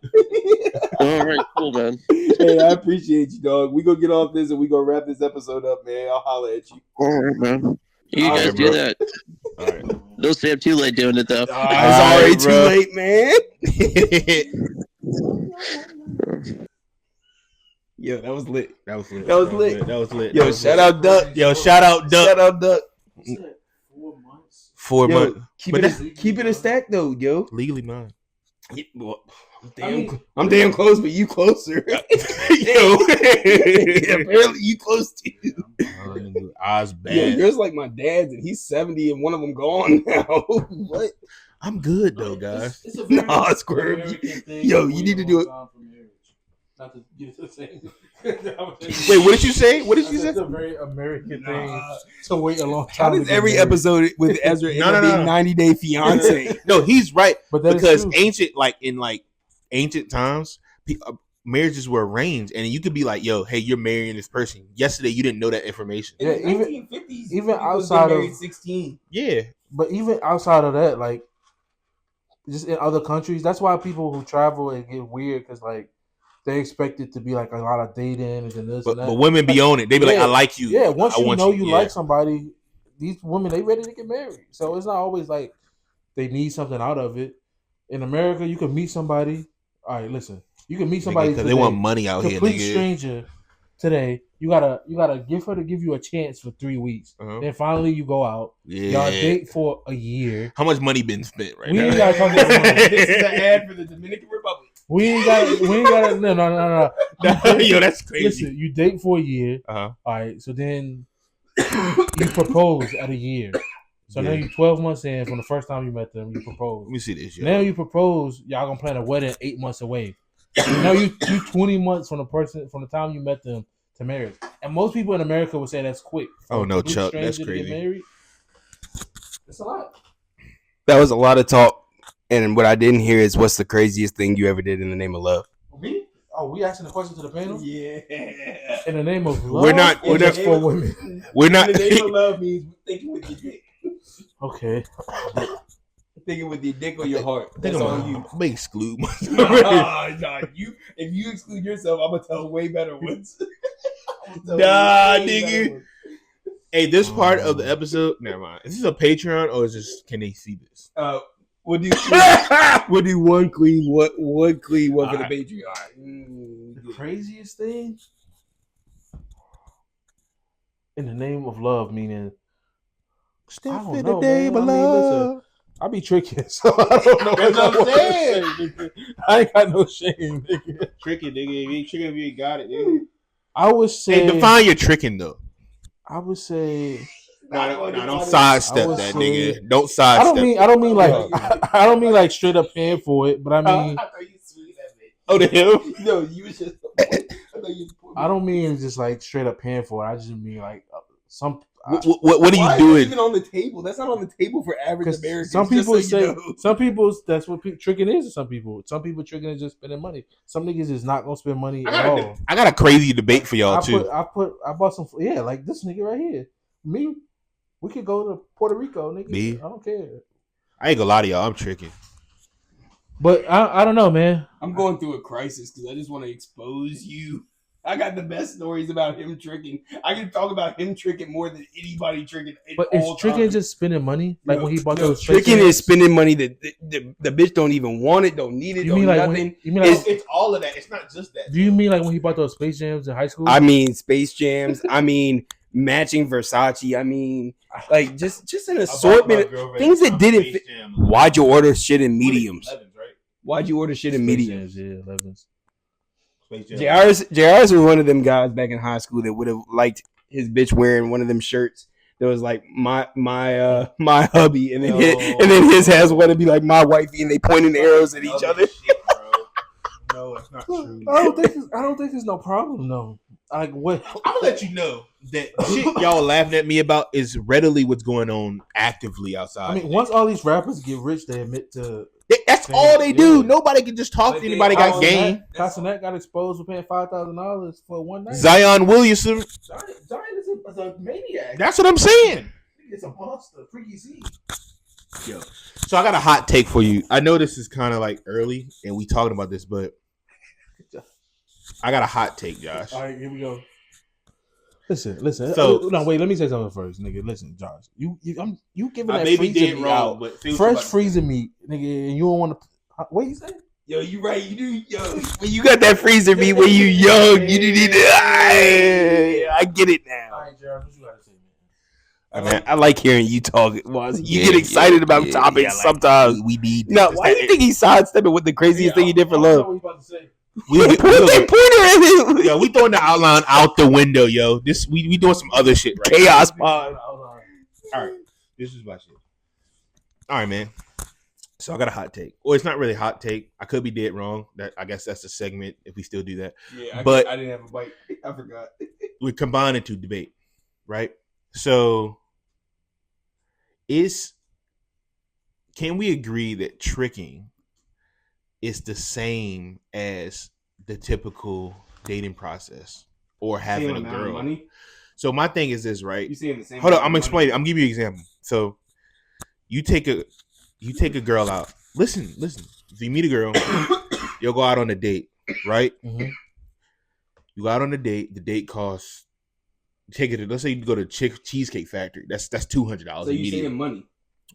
All right, cool, man.
Hey, I appreciate you, dog. We gonna get off this and we gonna wrap this episode up, man. I'll holler at you.
All right, man. You
All
guys
right,
do
bro.
that.
All right.
Don't stay up too late doing it, though.
It's already too
bro.
late, man. Yo, that was lit.
That was lit.
That was lit.
That was lit.
Yo,
That was
shout
lit.
out Duck.
Yo, shout out Duck.
Shout out Duck.
4 months.
4
Yo,
months. But that's
keep it a stack though, yo.
legally mine.
Yeah, well, I'm damn close, but you closer.
Yo.
Apparently you close too.
Eyes
Yeah,
bad.
yours like my dad's, and he's 70, and one of them gone now. What?
I'm good though, guys.
It's a very
Nah, Squirm.
American thing
Yo,
to
you
wait
need to
a
do
long
it.
time for marriage. Not to get the same.
Wait, what did you say? What did you say?
It's a very American thing to wait a long
How
time.
does
to get
every
married.
episode with Ezra end up being 90-day fiance?
No, he's right.
But that is
Because
true.
in ancient times, marriages were arranged, and you could be like, "Yo, hey, you're marrying this person." Yesterday, you didn't know that information.
Yeah,
In the 1950s,
even
people was
outside
getting married
of
16.
Yeah,
But even outside of that, like just in other countries, that's why people who travel and get weird because like they expect it to be like a lot of dating and this
but
and that.
women be on it. They be like,
Yeah.
"I like you."
Yeah, once
I
you
want
know you
yeah.
like somebody, these women they ready to get married. So it's not always like they need something out of it. In America, you can meet somebody. All right, listen, you can meet somebody
because
today,
they want money out here.
complete
Nigga.
stranger today. You gotta give her to give you a chance for 3 weeks.
Uh-huh.
Then finally you go out.
Yeah.
Y'all date for a year.
How much money been spent right
We
now?
ain't gotta talk about money.
This is an ad for the Dominican Republic.
We ain't got no.
Yo, that's crazy.
Listen, you date for a year.
Uh-huh.
All right, so then you propose at a year. So now you 12 months in from the first time you met them. You propose.
Let me see this. Yo.
Now you propose. Y'all gonna plan a wedding 8 months away. Now you 20 months from the time you met them to marriage. And most people in America would say that's quick.
Oh no,
Complete
Chuck,
stranger
that's
to get
crazy.
married. It's a lot.
That was a lot of talk, and what I didn't hear is what's the craziest thing you ever did in the name of love?
Me? Oh, we asking the question to the panel?
Yeah.
In the name of love,
We're not-
or
we're
just
not-
for women.
We're not.
The name of love means thinking with your dick.
Okay.
Thinking with your dick or your heart.
Think
That's
I'm
on
gonna
you.
exclude myself.
Nah, if you exclude yourself, I'm gonna tell way better ones.
Nah, nigga. Hey, this part of the episode, never mind. Is this a Patreon or is this? Can they see this?
We'll do one clean, one for the
Alright.
Patreon.
The craziest thing? In the name of love, meaning
Step
I don't
in
know,
the name
man.
of
I mean, listen,
love.
I be tricking, so I don't know
That's what I'm
I wanna
saying.
say, nigga. I ain't got no shame, nigga.
Tricky, nigga. If you ain't tricking, if you ain't got it, nigga.
I would say.
Hey, define your tricking though.
I would say.
No, don't
I
sidestep
would
that,
say-
nigga. Don't
I
sidestep.
don't mean like. I don't mean like straight up paying for it, but I mean.
I thought you sweet that bitch.
Oh, to him.
No, you was just.
I don't mean just like straight up paying for it. I just mean like some.
What are
Why
you
is
doing?
that even on the table? That's not on the table for average
Because
Americans.
some people
just so you
say
know.
some people that's what tricking is to some people. Some people tricking is just spending money. Some niggas is not gonna spend money at all.
I got a crazy debate for y'all too.
I bought some. Yeah, like this nigga right here. Me, we could go to Puerto Rico, nigga.
Me?
I don't care.
I ain't gonna lie to y'all. I'm tricking.
But I don't know, man.
I'm going through a crisis because I just want to expose you. I got the best stories about him tricking. I can talk about him tricking more than anybody tricking.
But is tricking just spending money? Like when he bought those
tricking
Space
is spending money that the bitch don't even want it, don't need it,
You
don't
mean like
nothing.
when you mean like?
It's all of that. It's not just that.
Do you mean like when he bought those Space Jams in high school?
I mean Space Jams. I mean matching Versace. I mean like just an assortment of things that didn't fit. Why'd you order shit in mediums? Why'd you order shit in
Space
mediums?
Jams, yeah, 11s.
JR's was one of them guys back in high school that would have liked his bitch wearing one of them shirts that was like my hubby, and then his has one to be like my wifey, and they pointing arrows at each other.
No, it's not true.
I don't think there's no problem though. Like what?
I'm gonna let you know that shit y'all laughing at me about is readily what's going on actively outside.
I mean, once all these rappers get rich, they admit to.
That's all they do.
Yeah.
Nobody can just talk
But
to anybody. Got game.
Castanet got exposed for paying $5,000 for one night.
Zion Williamson.
Zion is a maniac.
That's what I'm saying.
It's a monster. Freaky Z.
Yo. So I got a hot take for you. I know this is kind of like early, and we talking about this, but I got a hot take, Josh.
All right, here we go. Listen.
So-
no, wait. Let me say something first, nigga. Listen, Josh. You giving
I
that
maybe
freezer
did
meat
wrong,
out.
but see what
Fresh
somebody-
freezer meat, nigga, and you don't want to. What you say?
Yo, you right. You do. Yo, when you got that freezer meat when you young, you do need to. I get it now.
All right, Jared, what you gotta say, man?
I like hearing you talk. You
Yeah,
get excited about
yeah,
topics
yeah, like,
sometimes.
we need.
No, why do you think he's sidestepping with the craziest thing he did for
I don't know
love?
what you about to say.
We
Put that pointer at him.
Yo, we throwing the outline out the window, yo. This we doing some other shit right
Chaos pod.
now. All right, this is my shit. All right, man. So I got a hot take. Well, it's not really a hot take. I could be dead wrong. That I guess that's the segment if we still do that.
Yeah,
But-
I didn't have a bite. I forgot.
We combine into debate, right? So, can we agree that tricking is the same as the typical dating process or having a girl?
Money?
So my thing is this, right?
You saying the same?
Hold on,
amount
I'm
of
explaining. I'm giving you an example. So you take a girl out. Listen. So you meet a girl, you'll go out on a date, right?
Mhm.
You go out on a date. The date costs. Take it. Let's say you go to Cheesecake Factory. That's $200
money? So you
immediately.
saying money?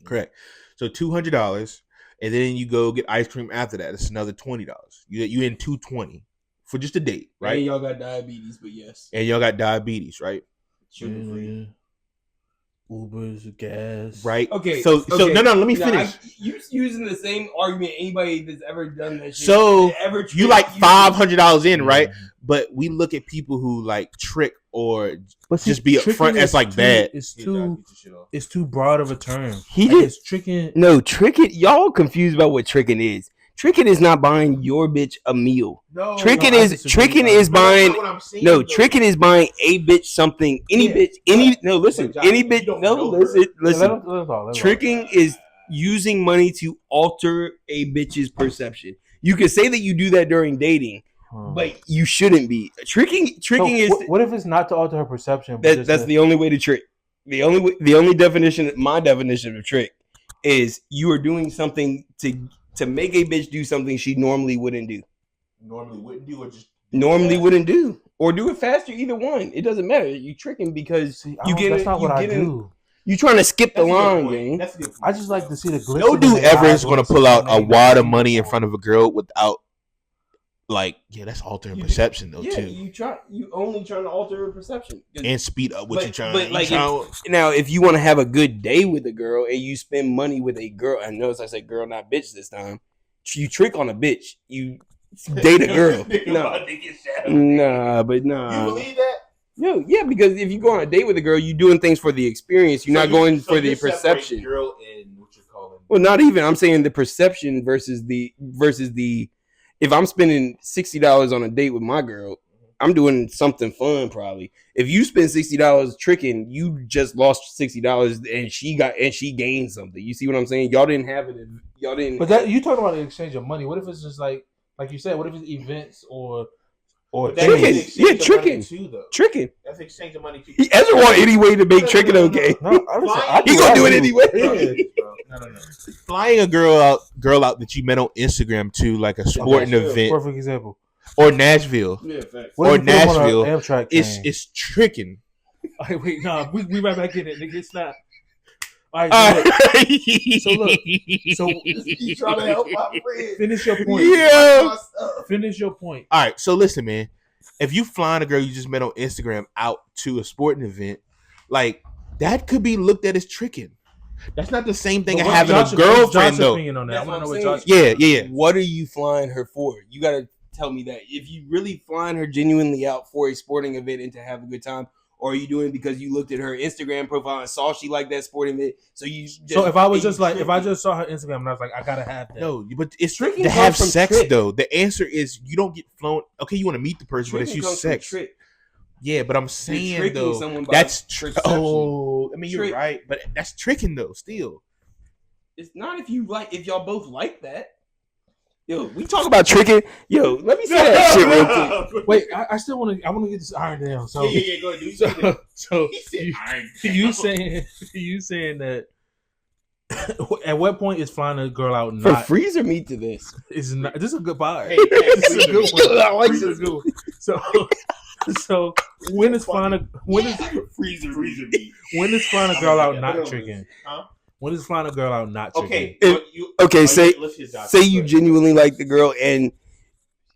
Correct. So $200, and then you go get ice cream after that. It's another $20. You in $220 for just a date,
Right.
right?
And y'all got diabetes, but yes,
And y'all got diabetes, right?
sugar free.
Ubers, gas.
right?
Okay.
So no, let me
Now,
finish.
You using the same argument anybody that's ever done that shit.
So
that ever
you like $500 in, right?
Mhm.
But we look at people who like trick or
But
just be
tricking
upfront as
is
like
too-
bad.
It's too broad of a term.
He
Like,
did-
it's tricking.
No, tricking. Y'all confused about what tricking is. Tricking is not buying your bitch a meal.
No,
Tricking
I
is
disagree.
tricking
No,
is buying.
No,
Tricking is buying a bitch something. Any
Yeah,
bitch. Any
but-
no. Listen.
but Josh,
Any
you
bitch.
don't
No.
know her.
Listen.
Let
Listen.
us talk.
Tricking is using money to alter a bitch's perception. You can say that you do that during dating, but you shouldn't be. Tricking is
What if it's not to alter her perception? But
that's the only way to trick. The only definition, my definition of trick, is you are doing something to make a bitch do something she normally wouldn't do.
Normally wouldn't do, or just
Normally wouldn't do, or do it faster. Either one, it doesn't matter. You tricking because you get
That's
it.
not what I
You
do.
You trying to skip the
That's a good
line,
point.
gang.
That's a good point.
I just like to see the glitz.
No
in
dude
their
ever
eyes
is
when
gonna
it's
pull out a
something
wad
they
of
don't
money in
know.
front of a girl without, like, yeah, that's altering
You-
perception though
Yeah,
too,
you only trying to alter her perception.
and speed up what
But-
you trying.
but,
you
like,
trying-
Now, if you want to have a good day with a girl and you spend money with a girl, I notice I said girl, not bitch this time. You trick on a bitch. You date a girl. Nah, but nah.
You believe that?
No, yeah, because if you go on a date with a girl, you're doing things for the experience. You're not going for the perception.
Girl and what you're calling.
Well, not even. I'm saying the perception versus the. If I'm spending $60 on a date with my girl, I'm doing something fun probably. If you spend $60 tricking, you just lost $60 and she gained something. You see what I'm saying? Y'all didn't have it. Y'all didn't.
But that you talking about an exchange of money. What if it's just like you said? What if it's events or
Tricking. Yeah, tricking.
Too, though.
Tricking.
That's exchange of money too.
He Ezra want any way to make tricking okay.
no? I
He gonna do it anyway.
No. Flying a girl out that you met on Instagram to like a sporting event
Perfect example.
or Nashville
Yeah, facts.
What
or
if you put them on an
Nashville,
Amtrak
it's tricking.
Hey, wait, no, we right back in it, nigga. It's not. All right,
All right.
so
You trying to help my friend.
finish your point.
Yeah.
Finish your point.
All right, so listen, man. If you flying a girl you just met on Instagram out to a sporting event, like that could be looked at as tricking. That's not the same thing as
But
having
what's
a girlfriend,
Josh's
though.
opinion on that?
That's
I want to
what
know
I'm
what
saying.
Josh.
Yeah.
What are you flying her for? You gotta tell me that. If you really flying her genuinely out for a sporting event and to have a good time, or are you doing it because you looked at her Instagram profile and saw she liked that sporting event? So you.
So if I was just like, if I just saw her Instagram and I was like, I gotta have that.
No, but it's
Tricking
to
comes
have
from
sex
trick.
though. The answer is you don't get flown. Okay, you want to meet the person, but it's
Tricking
you
comes from
sex.
trick.
Yeah, but I'm
You're
saying
tricking
though,
someone by
that's
perception.
I mean, you're
Trick.
right, but that's tricking though. Still,
It's not if y'all both like that. Yo, we talk about tricking. Yo, let me say that shit real quick.
Wait, I still want to. I want to get this iron down. So,
go ahead. Do
so you saying that? At what point is flying a girl out
For
not?
freezer meat to this.
Is not. This is a good buy.
Hey,
This is a good one.
I like
This is a good one. So when is flying a
freezer meat.
when is flying a girl out
Yeah,
not
put it on
tricking?
Huh?
When is flying a girl out not tricking?
Okay,
Okay, say
let's hear Josh.
say you genuinely like the girl and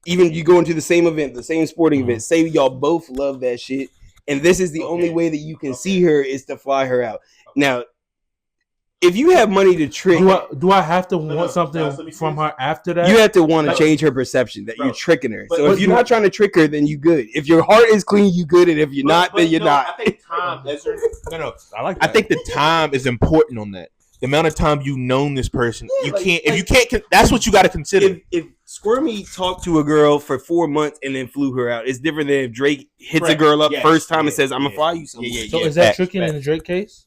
even you go into the same event, the same sporting event, say y'all both love that shit, and this is the only way that you can see her is to fly her out. Now, if you have money to trick,
Do I have to
no,
want something
Josh, let me
from
finish.
her after that?
you have to want to
Like-
change her perception that
Bro,
you're tricking her.
but-
So
but
if you're
you-
not trying to trick her, then you good. If your heart is clean, you good, and if you're not, then you're not.
I think time. No.
I like
I
that.
think the time is important on that. The amount of time you've known this person,
Yeah,
you
like-
can't. If you can't, that's what you got to consider.
If Squirmy talked to a girl for 4 months and then flew her out, it's different than if Drake hits a
Correct.
girl up
Yes.
first time
Yeah.
and says, "I'm gonna
Yeah.
fly you somewhere."
Yeah.
So is that
Facts,
tricking
facts.
in the Drake case?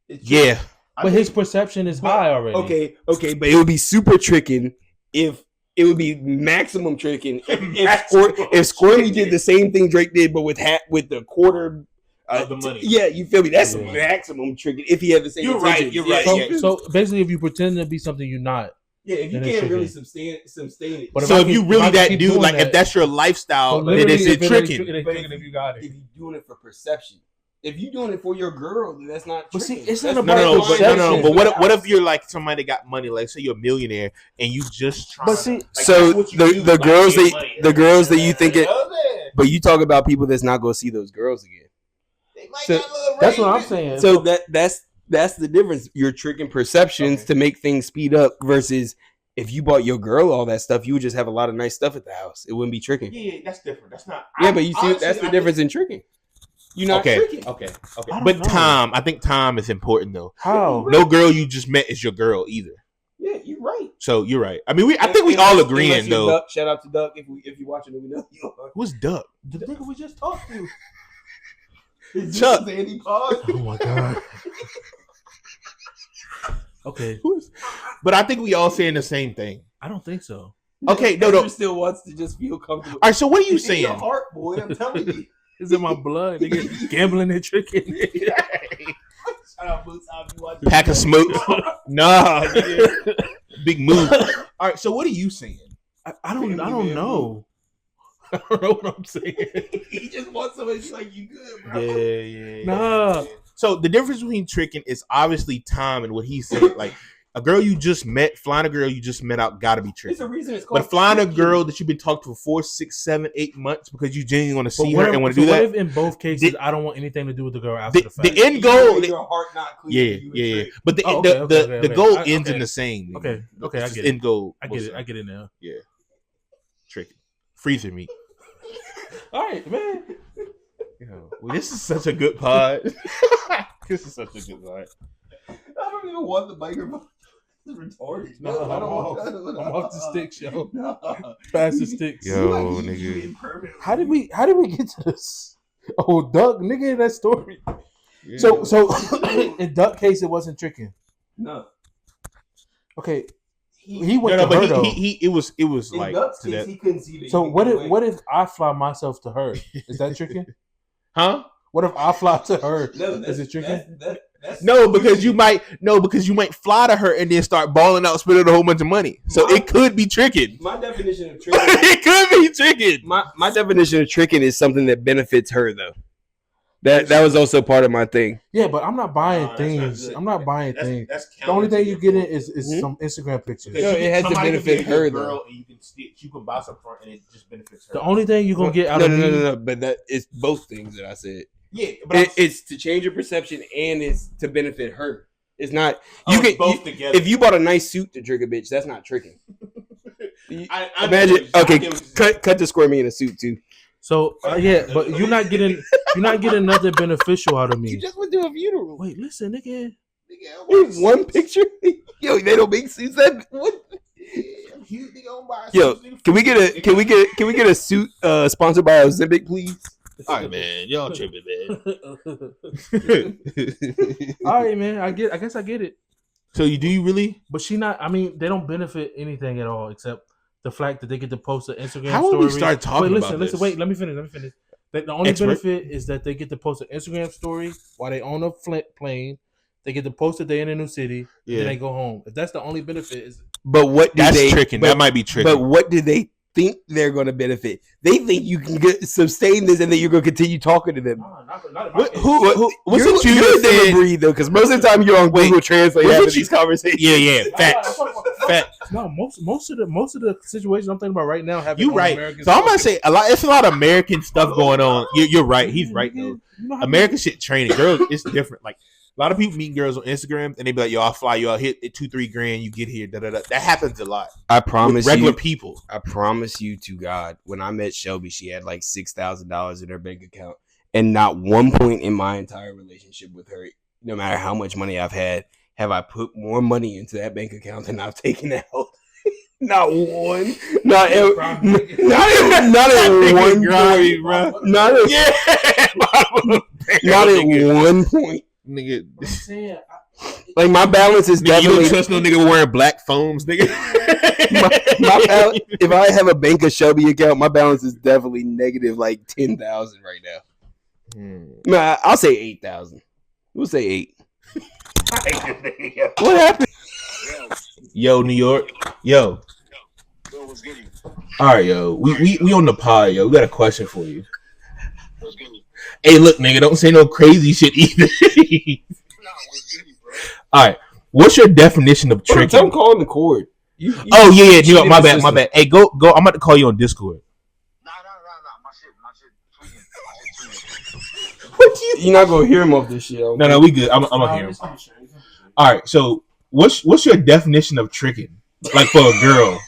Yeah,
But his perception is high already.
Okay, but it would be super tricking if it would be maximum tricking if Squirmy did the same thing Drake did, but with the quarter
Of the money.
Yeah, you feel me? That's
Yeah.
maximum tricking if he had the same.
You're right,
intentions.
you're
Yeah,
right.
So,
yeah.
so basically, if you pretend to be something you're not,
Yeah, if you
then it's
can't really
tricking.
sustain it.
But
So if you
if
really
I
that
keep
dude,
doing
like
that-
if that's your lifestyle,
so
then
literally,
is
if
it
it ain't
tricking?
It ain't tricking if you got it.
if you're doing it for perception, if you're doing it for your girl, then that's not.
But see,
tricking.
it's not
That's
about
No.
perception.
But what if you're like somebody that got money, like say you're a millionaire and you just trying
But see-
like,
So
that's what you do,
the
like,
girls
get money.
the girls that you think it,
Oh, man.
but you talk about people that's not gonna see those girls again. So
That's what I'm saying.
So that's the difference. You're tricking perceptions to make things speed up versus if you bought your girl all that stuff, you would just have a lot of nice stuff at the house. It wouldn't be tricking.
Yeah, that's different. That's not.
Yeah, but you see, that's the difference in tricking. You're not tricking.
Okay.
But
time, I think time is important though.
How?
No girl you just met is your girl either.
Yeah, you're right.
So you're right. I mean, I think we all agreeing though.
Duck, shout out to Duck if you're watching it, we know you are.
Who's Duck?
The nigga we just talked to.
Chuck.
Oh my god. Okay.
But I think we all saying the same thing.
I don't think so.
Okay, no.
Andrew still wants to just feel comfortable.
All right, so what are you
It's in your
saying?
heart, boy. I'm telling you.
It's in my blood. Nigga, gambling and tricking.
Pack of smokes. Nah, nigga. Big move. All right, so what are you saying?
I don't know. I don't know what I'm saying.
He just wants somebody to be like, you good, bro.
Yeah.
Nah.
So the difference between tricking is obviously time and what he said. Like a girl you just met, flying a girl you just met out, gotta be
There's
tricking.
a reason it's called
But flying a
tricking.
girl that you've been talking to for 4, 6, 7, 8 months because you genuinely want to
But
see
what
her
if,
and want
so
to do
what
that.
if in both cases I don't want anything to do with the girl after the fact?
The end goal,
Your heart not clear.
yeah. But the
Oh, okay,
the
okay.
goal
I-
ends
okay.
in the same.
Okay, I
It's
get it.
end goal.
I get it now.
Yeah, tricking, freezer meat.
All right, man.
Well, this is such a good pod. This is such a good pod.
I don't even want the microphone. It's retarded.
No,
I don't want
I'm off the sticks, yo.
No.
Pass the sticks.
Yo, nigga.
How did we get to this? Oh, Duck, nigga, that story.
Yeah.
So in Duck case, it wasn't tricking.
No.
Okay, he went
No,
to her
but
though.
it was
In
like
Duck's
to
case,
that.
he couldn't see that.
So
he
what
could
if
wait.
what if I fly myself to her? Is that tricking?
Huh?
What if I fly to her?
No,
Is it tricking?
That's
No, because you might fly to her and then start balling out, spending a whole bunch of money. So it could be tricking.
My definition of tricking.
It could be tricking.
My definition of tricking is something that benefits her, though. That was also part of my thing.
Yeah, but I'm not buying
Nah, that's not
things.
good.
I'm not buying things.
That's
The only thing you get in
is
is some Instagram pictures.
No, it has to benefit her, though.
And you can buy some front, and it just benefits her.
The only thing you're gonna get out
No,
of me.
no. But that it's both things that I said.
Yeah, but
It's to change your perception and it's to benefit her. It's not
together.
If you bought a nice suit to trick a bitch, that's not tricking.
I
Imagine.
get
Okay,
what you're saying.
cut the square me in a suit too.
So yeah, but you're not getting nothing beneficial out of me.
just went to a funeral.
Wait, listen, nigga.
Wait, one picture? Yo, they don't make suits. That what? Yo, can we get a suit sponsored by Ozempic, please?
All right, man. Y'all tripping, man.
All right, man. I guess I get it.
So you really?
But she not. I mean, they don't benefit anything at all except the fact that they get to post an Instagram
How
story.
would we start talking
Wait,
about
listen.
this?
Wait, let me finish. The only
Expert?
benefit is that they get to post an Instagram story while they on a plane. They get to post it. They in a new city.
Yeah.
Then they go home. If that's the only benefit, is
But what do
That's
they,
tricking.
But,
That might be tricking.
But what do they think they're going to benefit? They think you can sustain this and then you're going to continue talking to them.
not in my
What-
case.
what's
you're,
it you
you're
that
a different
said-
breed though, because most of the time you're on Google Translate
what's
having
it you-
these conversations.
Yeah. Facts. Facts.
No, most of the situations I'm thinking about right now have
You right. So I'm gonna say a lot. It's a lot of American stuff going on. You're right. He's right though. American shit training girls. It's different. Like a lot of people meet girls on Instagram and they be like, "Yo, I'll fly you. I'll hit it 2-3 grand. You get here." Da da da. That happens a lot.
I
With
promise
regular
you.
people.
I promise you to God, when I met Shelby, she had like $6,000 in her bank account, and not one point in my entire relationship with her, no matter how much money I've had, have I put more money into that bank account than I've taken out. Not one. Not in one point. Not at one point.
Nigga,
I'm saying,
Like my balance is
nigga, you don't
definitely
trust no nigga wearing black foams, nigga.
my balance, if I have a Bank of Shelby account, my balance is definitely negative like 10,000 right now. Nah, I'll say 8,000. We'll say 8. What happened?
Yo, New York. Yo. All right, yo. We on the pod, yo. We got a question for you. Hey, look, nigga, don't say no crazy shit either. All right. What's your definition of
Tell
tricking?
him calling the cord.
Oh yeah, New
cheated
York. My
the
bad, my
system.
bad. Hey, go. I'm about to call you on Discord.
Nah. My shit tweaking.
What do you
You're not gonna hear him off this shit. Okay?
No, we good. I'm gonna hear him. All right. So, what's your definition of tricking? Like for a girl?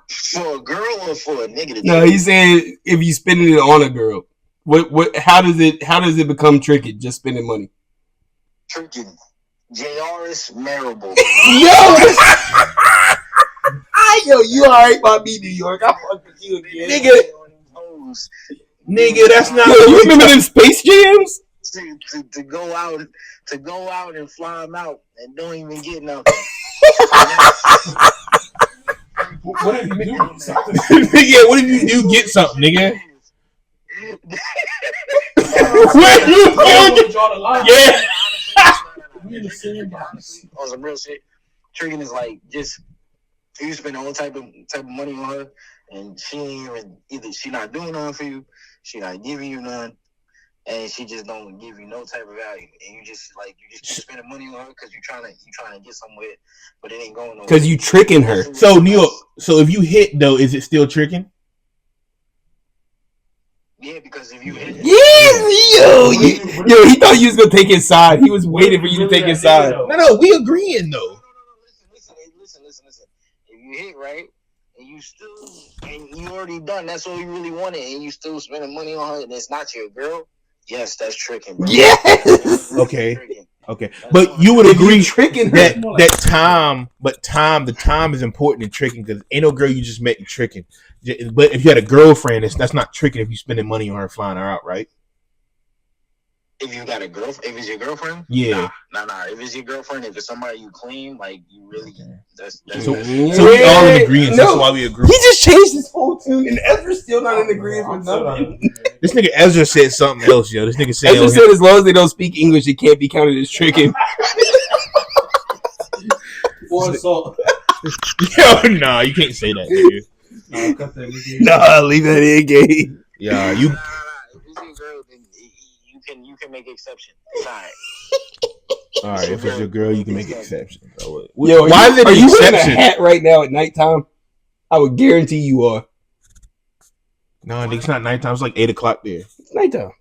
For a girl or for a nigga?
No, he said if you spending it on a girl, what? How does it become tricky? Just spending money.
Tricking. JR is memorable.
Yo, you alright by me, New York? I fuck with you again,
Nigga, that's not.
Yo, you remember them Space Jams?
To go out and fly them out and don't even get nothing.
What if you do something?
Yeah, what if you do get something, nigga? Where you going? Yeah.
Honestly, on some real shit, tricking is like just you spend all type of money on her, and she ain't even either she not doing nothing for you, she not giving you none, and she just don't give you no type of value, and you just keep spending money on her because you trying to get somewhere, but it ain't going nowhere.
Because you tricking her.
So New York. So if you hit though, is it still tricking?
Yeah, because if you hit,
yo, he thought you was gonna take his side. He was waiting for you to take his side.
No, we agreeing though.
Listen. If you hit right and you already done, that's all you really wanted, and you still spending money on her, and it's not your girl. Yes, that's tricking, bro.
Yes.
Okay, but you would agree
tricking her.
The time is important in tricking because ain't no girl you just met you tricking. But if you had a girlfriend, that's not tricking if you spending money on her, flying her out, right?
If you got a girlfriend, if it's your girlfriend,
yeah,
nah. If it's your girlfriend, if it's somebody you clean, like you really, that's
so we all in agreement. That's why we agree.
He just changed his whole tune, and Ezra's still not in agreement with nothing.
This nigga Ezra said something else, yo. This nigga said
Ezra said as long as they don't speak English, it can't be counted as tricking.
Or assault.
Yo, nah, you can't say that, nigga.
No, cut that.
Nah, leave that in, gay.
Yeah, you.
Nah. If it's your girl, then you can make exceptions. Alright.
All right, if it's your girl, you can make exceptions.
Yo,
why is it
are
an
you wearing a
exception?
hat right now at nighttime? I would guarantee you are.
No, nigga, it's not nighttime. It's like 8 o'clock there.
It's nighttime.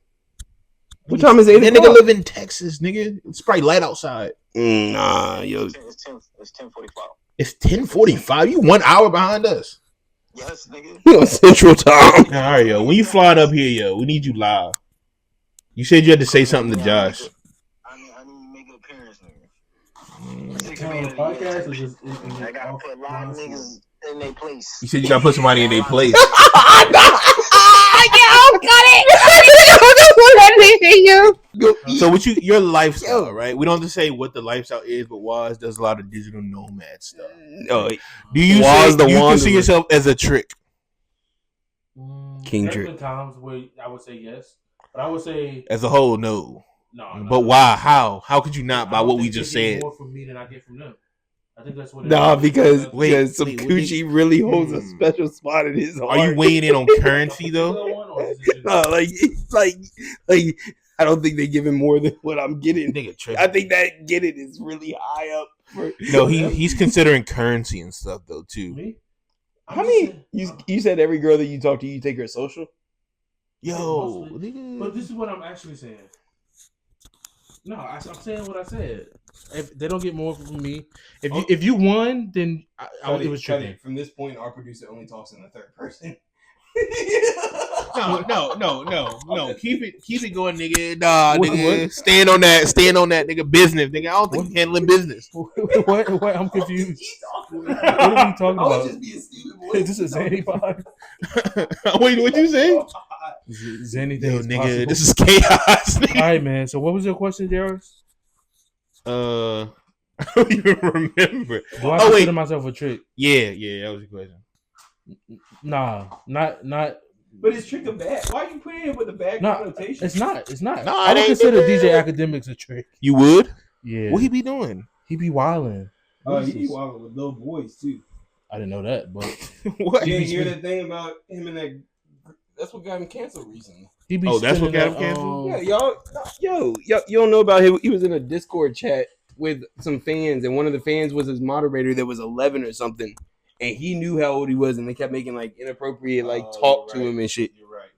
What time is 8
That
o'clock?
nigga live in Texas, nigga. It's probably light outside.
Nah, yo.
It's 10:45.
It's 10:45. You 1 hour behind us.
Yes, nigga.
You on Central Time.
All right, yo. When you flying up here, yo, we need you live. You said you had to say something to Josh.
I need to make an appearance, nigga.
On the podcast or just
I gotta put a lot of niggas in their place.
You said you gotta put somebody in their place. So what your lifestyle, right? We don't have to say what the lifestyle is, but Waz does a lot of digital nomad stuff. Do you consider yourself as a trick?
King
There's
trick.
been times where I would say yes, but I would say
As a whole, no.
no.
But why? How could you not? By what we just said.
More from me than I get from them. I think that's what.
Nah, because some
wait,
coochie really holds a special spot in his heart.
Are you weighing in on currency though?
No, like I don't think they give him more than what I'm getting.
Nigga, trick.
I think that getting is really high up.
No, he's considering currency and stuff though too.
Me?
How many? You said every girl that you talk to, you take her social?
Yo,
But this is what I'm actually saying. No, I'm saying what I said. If they don't get more from me, if you won, then I would give a tricking.
From this point, our producer only talks in the third person.
No. Keep it going, nigga. Nah, nigga. Stand on that, nigga. Business, nigga. I don't think you handling business.
What? I'm confused. What are we talking about?
Just be a stupid boy.
Is this a Zanny pod?
Wait, what'd you say?
Is anything
Yo,
is
nigga,
possible?
this is chaos. Nigga.
All right, man. So what was your question, Darius?
I don't even remember.
Do I consider myself a trick?
Yeah, that was your question.
Nah, not.
But it's trick a bad. Why are you putting it with a bad connotation?
It's not.
No,
I
it
would
ain't,
consider
nigga.
DJ Academics a trick.
You would?
Yeah.
What he be doing?
He be wilding.
Oh, he be walking with little boys too.
I didn't know that, but
What?
You didn't hear that thing about him and that? That's what got him canceled recently.
he be.
That's what
spinning
got him
that,
canceled?
Yeah, y'all, you don't know about him. He was in a Discord chat with some fans, and one of the fans was his moderator that was 11 or something, and he knew how old he was, and they kept making like inappropriate talk to him and shit.
You're right.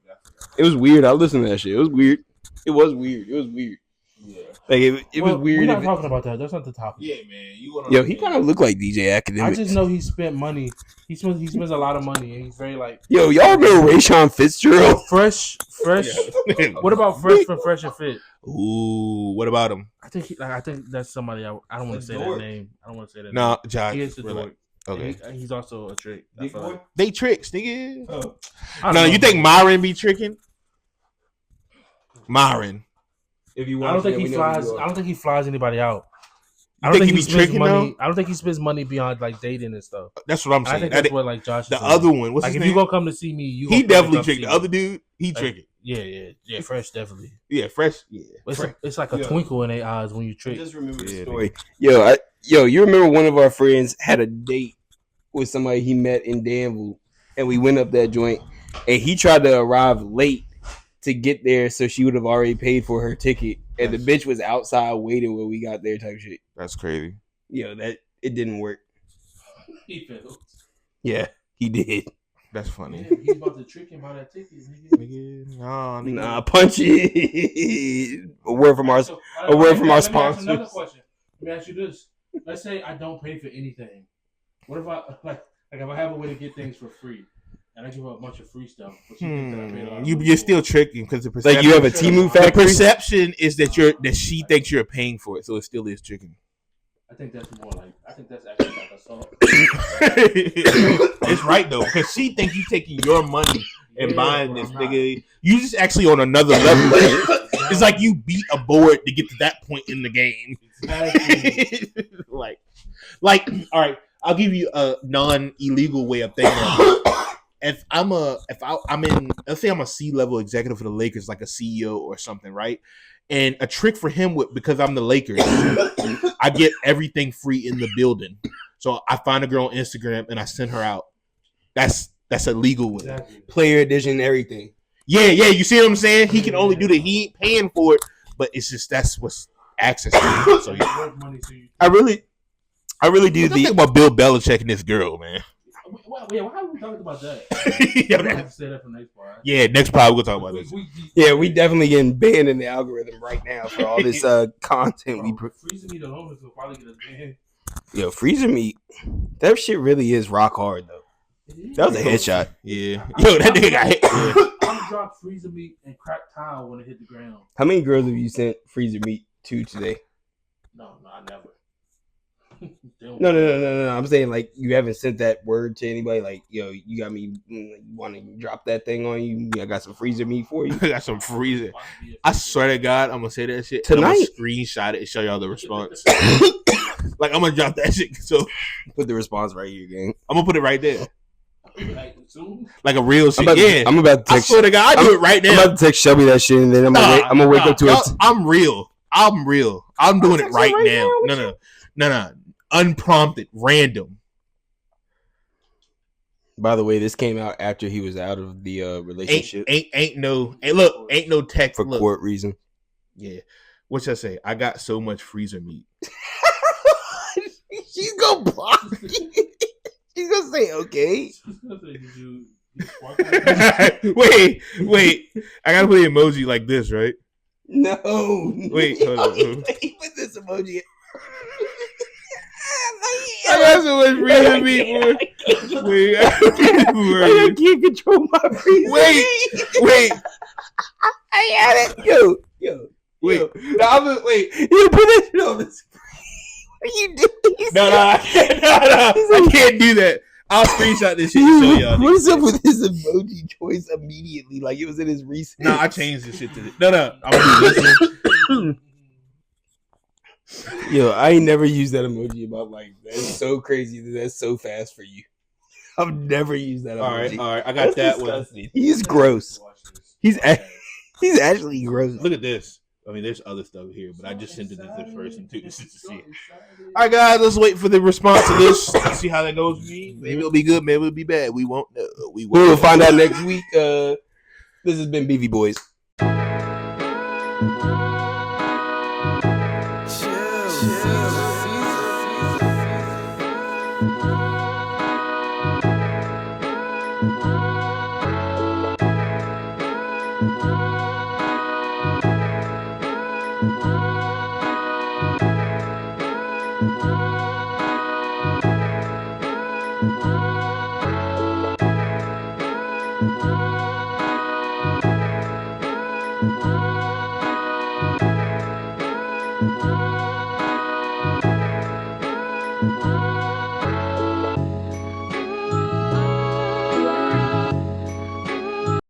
It was weird. I listened to that shit. It was weird. It was weird. It was weird.
Yeah.
Like it was
Well,
weird.
We're not
if it-
talking about that. That's not the topic.
Yeah, man. You want
Yo, he kind of looked like DJ Academics.
I just know he spent money. He spends a lot of money, and he's very like.
Yo, y'all remember Rayshawn Fitzgerald?
Fresh.
Yeah.
What about Fresh from Fresh and Fit?
Ooh, what about him?
I think that's somebody. I don't want to say that name. I don't want to say that.
Nah,
name.
Josh.
He is the
relax.
dork.
Okay.
He's also a trick. I feel like.
They tricks, nigga.
Oh.
I don't
No,
know,
you think
man.
Myron be tricking? Myron.
If you
I don't think he flies. I don't think he flies anybody out. I
You
don't
think he
think
be
spends
tricking
money.
though?
I don't think he spends money beyond like dating and stuff.
That's what I'm
I
saying.
think
That-
that's what like Josh.
the
is
other
doing.
one, what's
like
his
if
name?
you gonna come to see me, you
He
gonna
definitely
come
tricked.
see
The
me.
other dude, he
Like,
tricking.
Yeah. Fresh definitely.
Yeah, fresh. Yeah.
It's like a
Yeah.
twinkle in their eyes when you trick.
Just remember the
Yeah,
story. Yo, you remember one of our friends had a date with somebody he met in Danville, and we went up that joint, and he tried to arrive late to get there, so she would have already paid for her ticket, and the bitch was outside waiting when we got there, type shit.
That's crazy.
Yo, that it didn't work.
He failed.
Yeah, he did.
That's funny.
Yeah, he's about to trick him by that ticket, nigga.
Nigga, nah, nigga.
Nah, punch it. A word from our
So,
a word from our
let me ask you another
sponsors.
question. Let me ask you this. Let's say I don't pay for anything. What if I like if I have a way to get things for free and I give her a bunch of free stuff, but she thinks that I paid a lot of money
You're
for
still
it?
tricking because the perception.
Like you have a Temu
the
factory.
perception is that she thinks you're paying for it, so it still is tricking.
I think that's more like I think that's actually like assault.
It's right though, because she thinks you taking your money and
Yeah,
buying
but
this,
I'm not.
nigga. You just actually on another level. It's like you beat a board to get to that point in the game.
Exactly.
like, all right, I'll give you a non-illegal way of thinking. If I'm in, let's say I'm a C-level executive for the Lakers, like a CEO or something, right? And a trick for him because I'm the Lakers, I get everything free in the building. So I find a girl on Instagram and I send her out. That's a legal way.
Exactly.
Player edition, everything.
Yeah. You see what I'm saying? He can only do that. He ain't paying for it, but it's just that's what's access to. So
It's worth money to you.
I really do
think about Bill Belichick and this girl, man.
Why are we talking about that? I have to say that for next part.
Yeah, next part we'll talk about this.
we definitely getting banned in the algorithm right now for all this content we put.
Freezing meat alone is will probably get us banned.
Yo, freezer meat, that shit really is rock hard though. That was a headshot.
Yeah. Yo, that nigga got hit. Yeah.
I'm gonna drop freezer meat and crack tile when it hit the ground.
How many girls have you sent freezer meat to today?
No, I never.
No. I'm saying like you haven't sent that word to anybody. Like, yo, you got me. Want to drop that thing on you? I got some freezer meat for you.
I got some freezer. I swear to God, I'm gonna say that shit and I'm
Tonight.
gonna screenshot it and show y'all the response. Like I'm gonna drop that shit. So
Put the response right here, gang.
I'm gonna put it right there,
Like, soon?
like a real shit.
I'm about to
I
text.
swear to God, I do it right
I'm
now.
about to text Shelby that shit, and then I'm gonna wake up to
y'all,
it.
I'm real. I'm doing it
text
right
her right
now. No. Unprompted, random.
By the way, this came out after he was out of the relationship
Ain't no tech
for
look.
court reason.
Yeah. What should I say? I got so much freezer meat.
She's gonna block me. She's gonna say okay.
Wait. I gotta put the emoji like this, right?
No.
Wait, hold on.
He put this emoji.
I got so much freezer meat, boy. Wait,
I can't control my freezer.
wait.
I had it. Yo.
Wait.
Yo. No, wait. You put it on the screen. What are you doing?
No, I can't do that. I'll screenshot this shit and show y'all.
What is up with his emoji choice immediately? Like it was in his recent.
No, I changed this shit to this. No. I'm gonna do this.
Yo, I ain't never used that emoji in my life. That's so crazy that that's so fast for you. I've never used that emoji.
All right. I got
That's
that one.
disgusting. He's gross. He's actually gross.
Look at this. I mean, there's other stuff here, but I just sent it to this person too, just to see it. All right, guys, let's wait for the response to this. Let's see how that goes for me. Maybe it'll be good, maybe it'll be bad. We won't know.
We will find out next week. This has been Beefy Boys.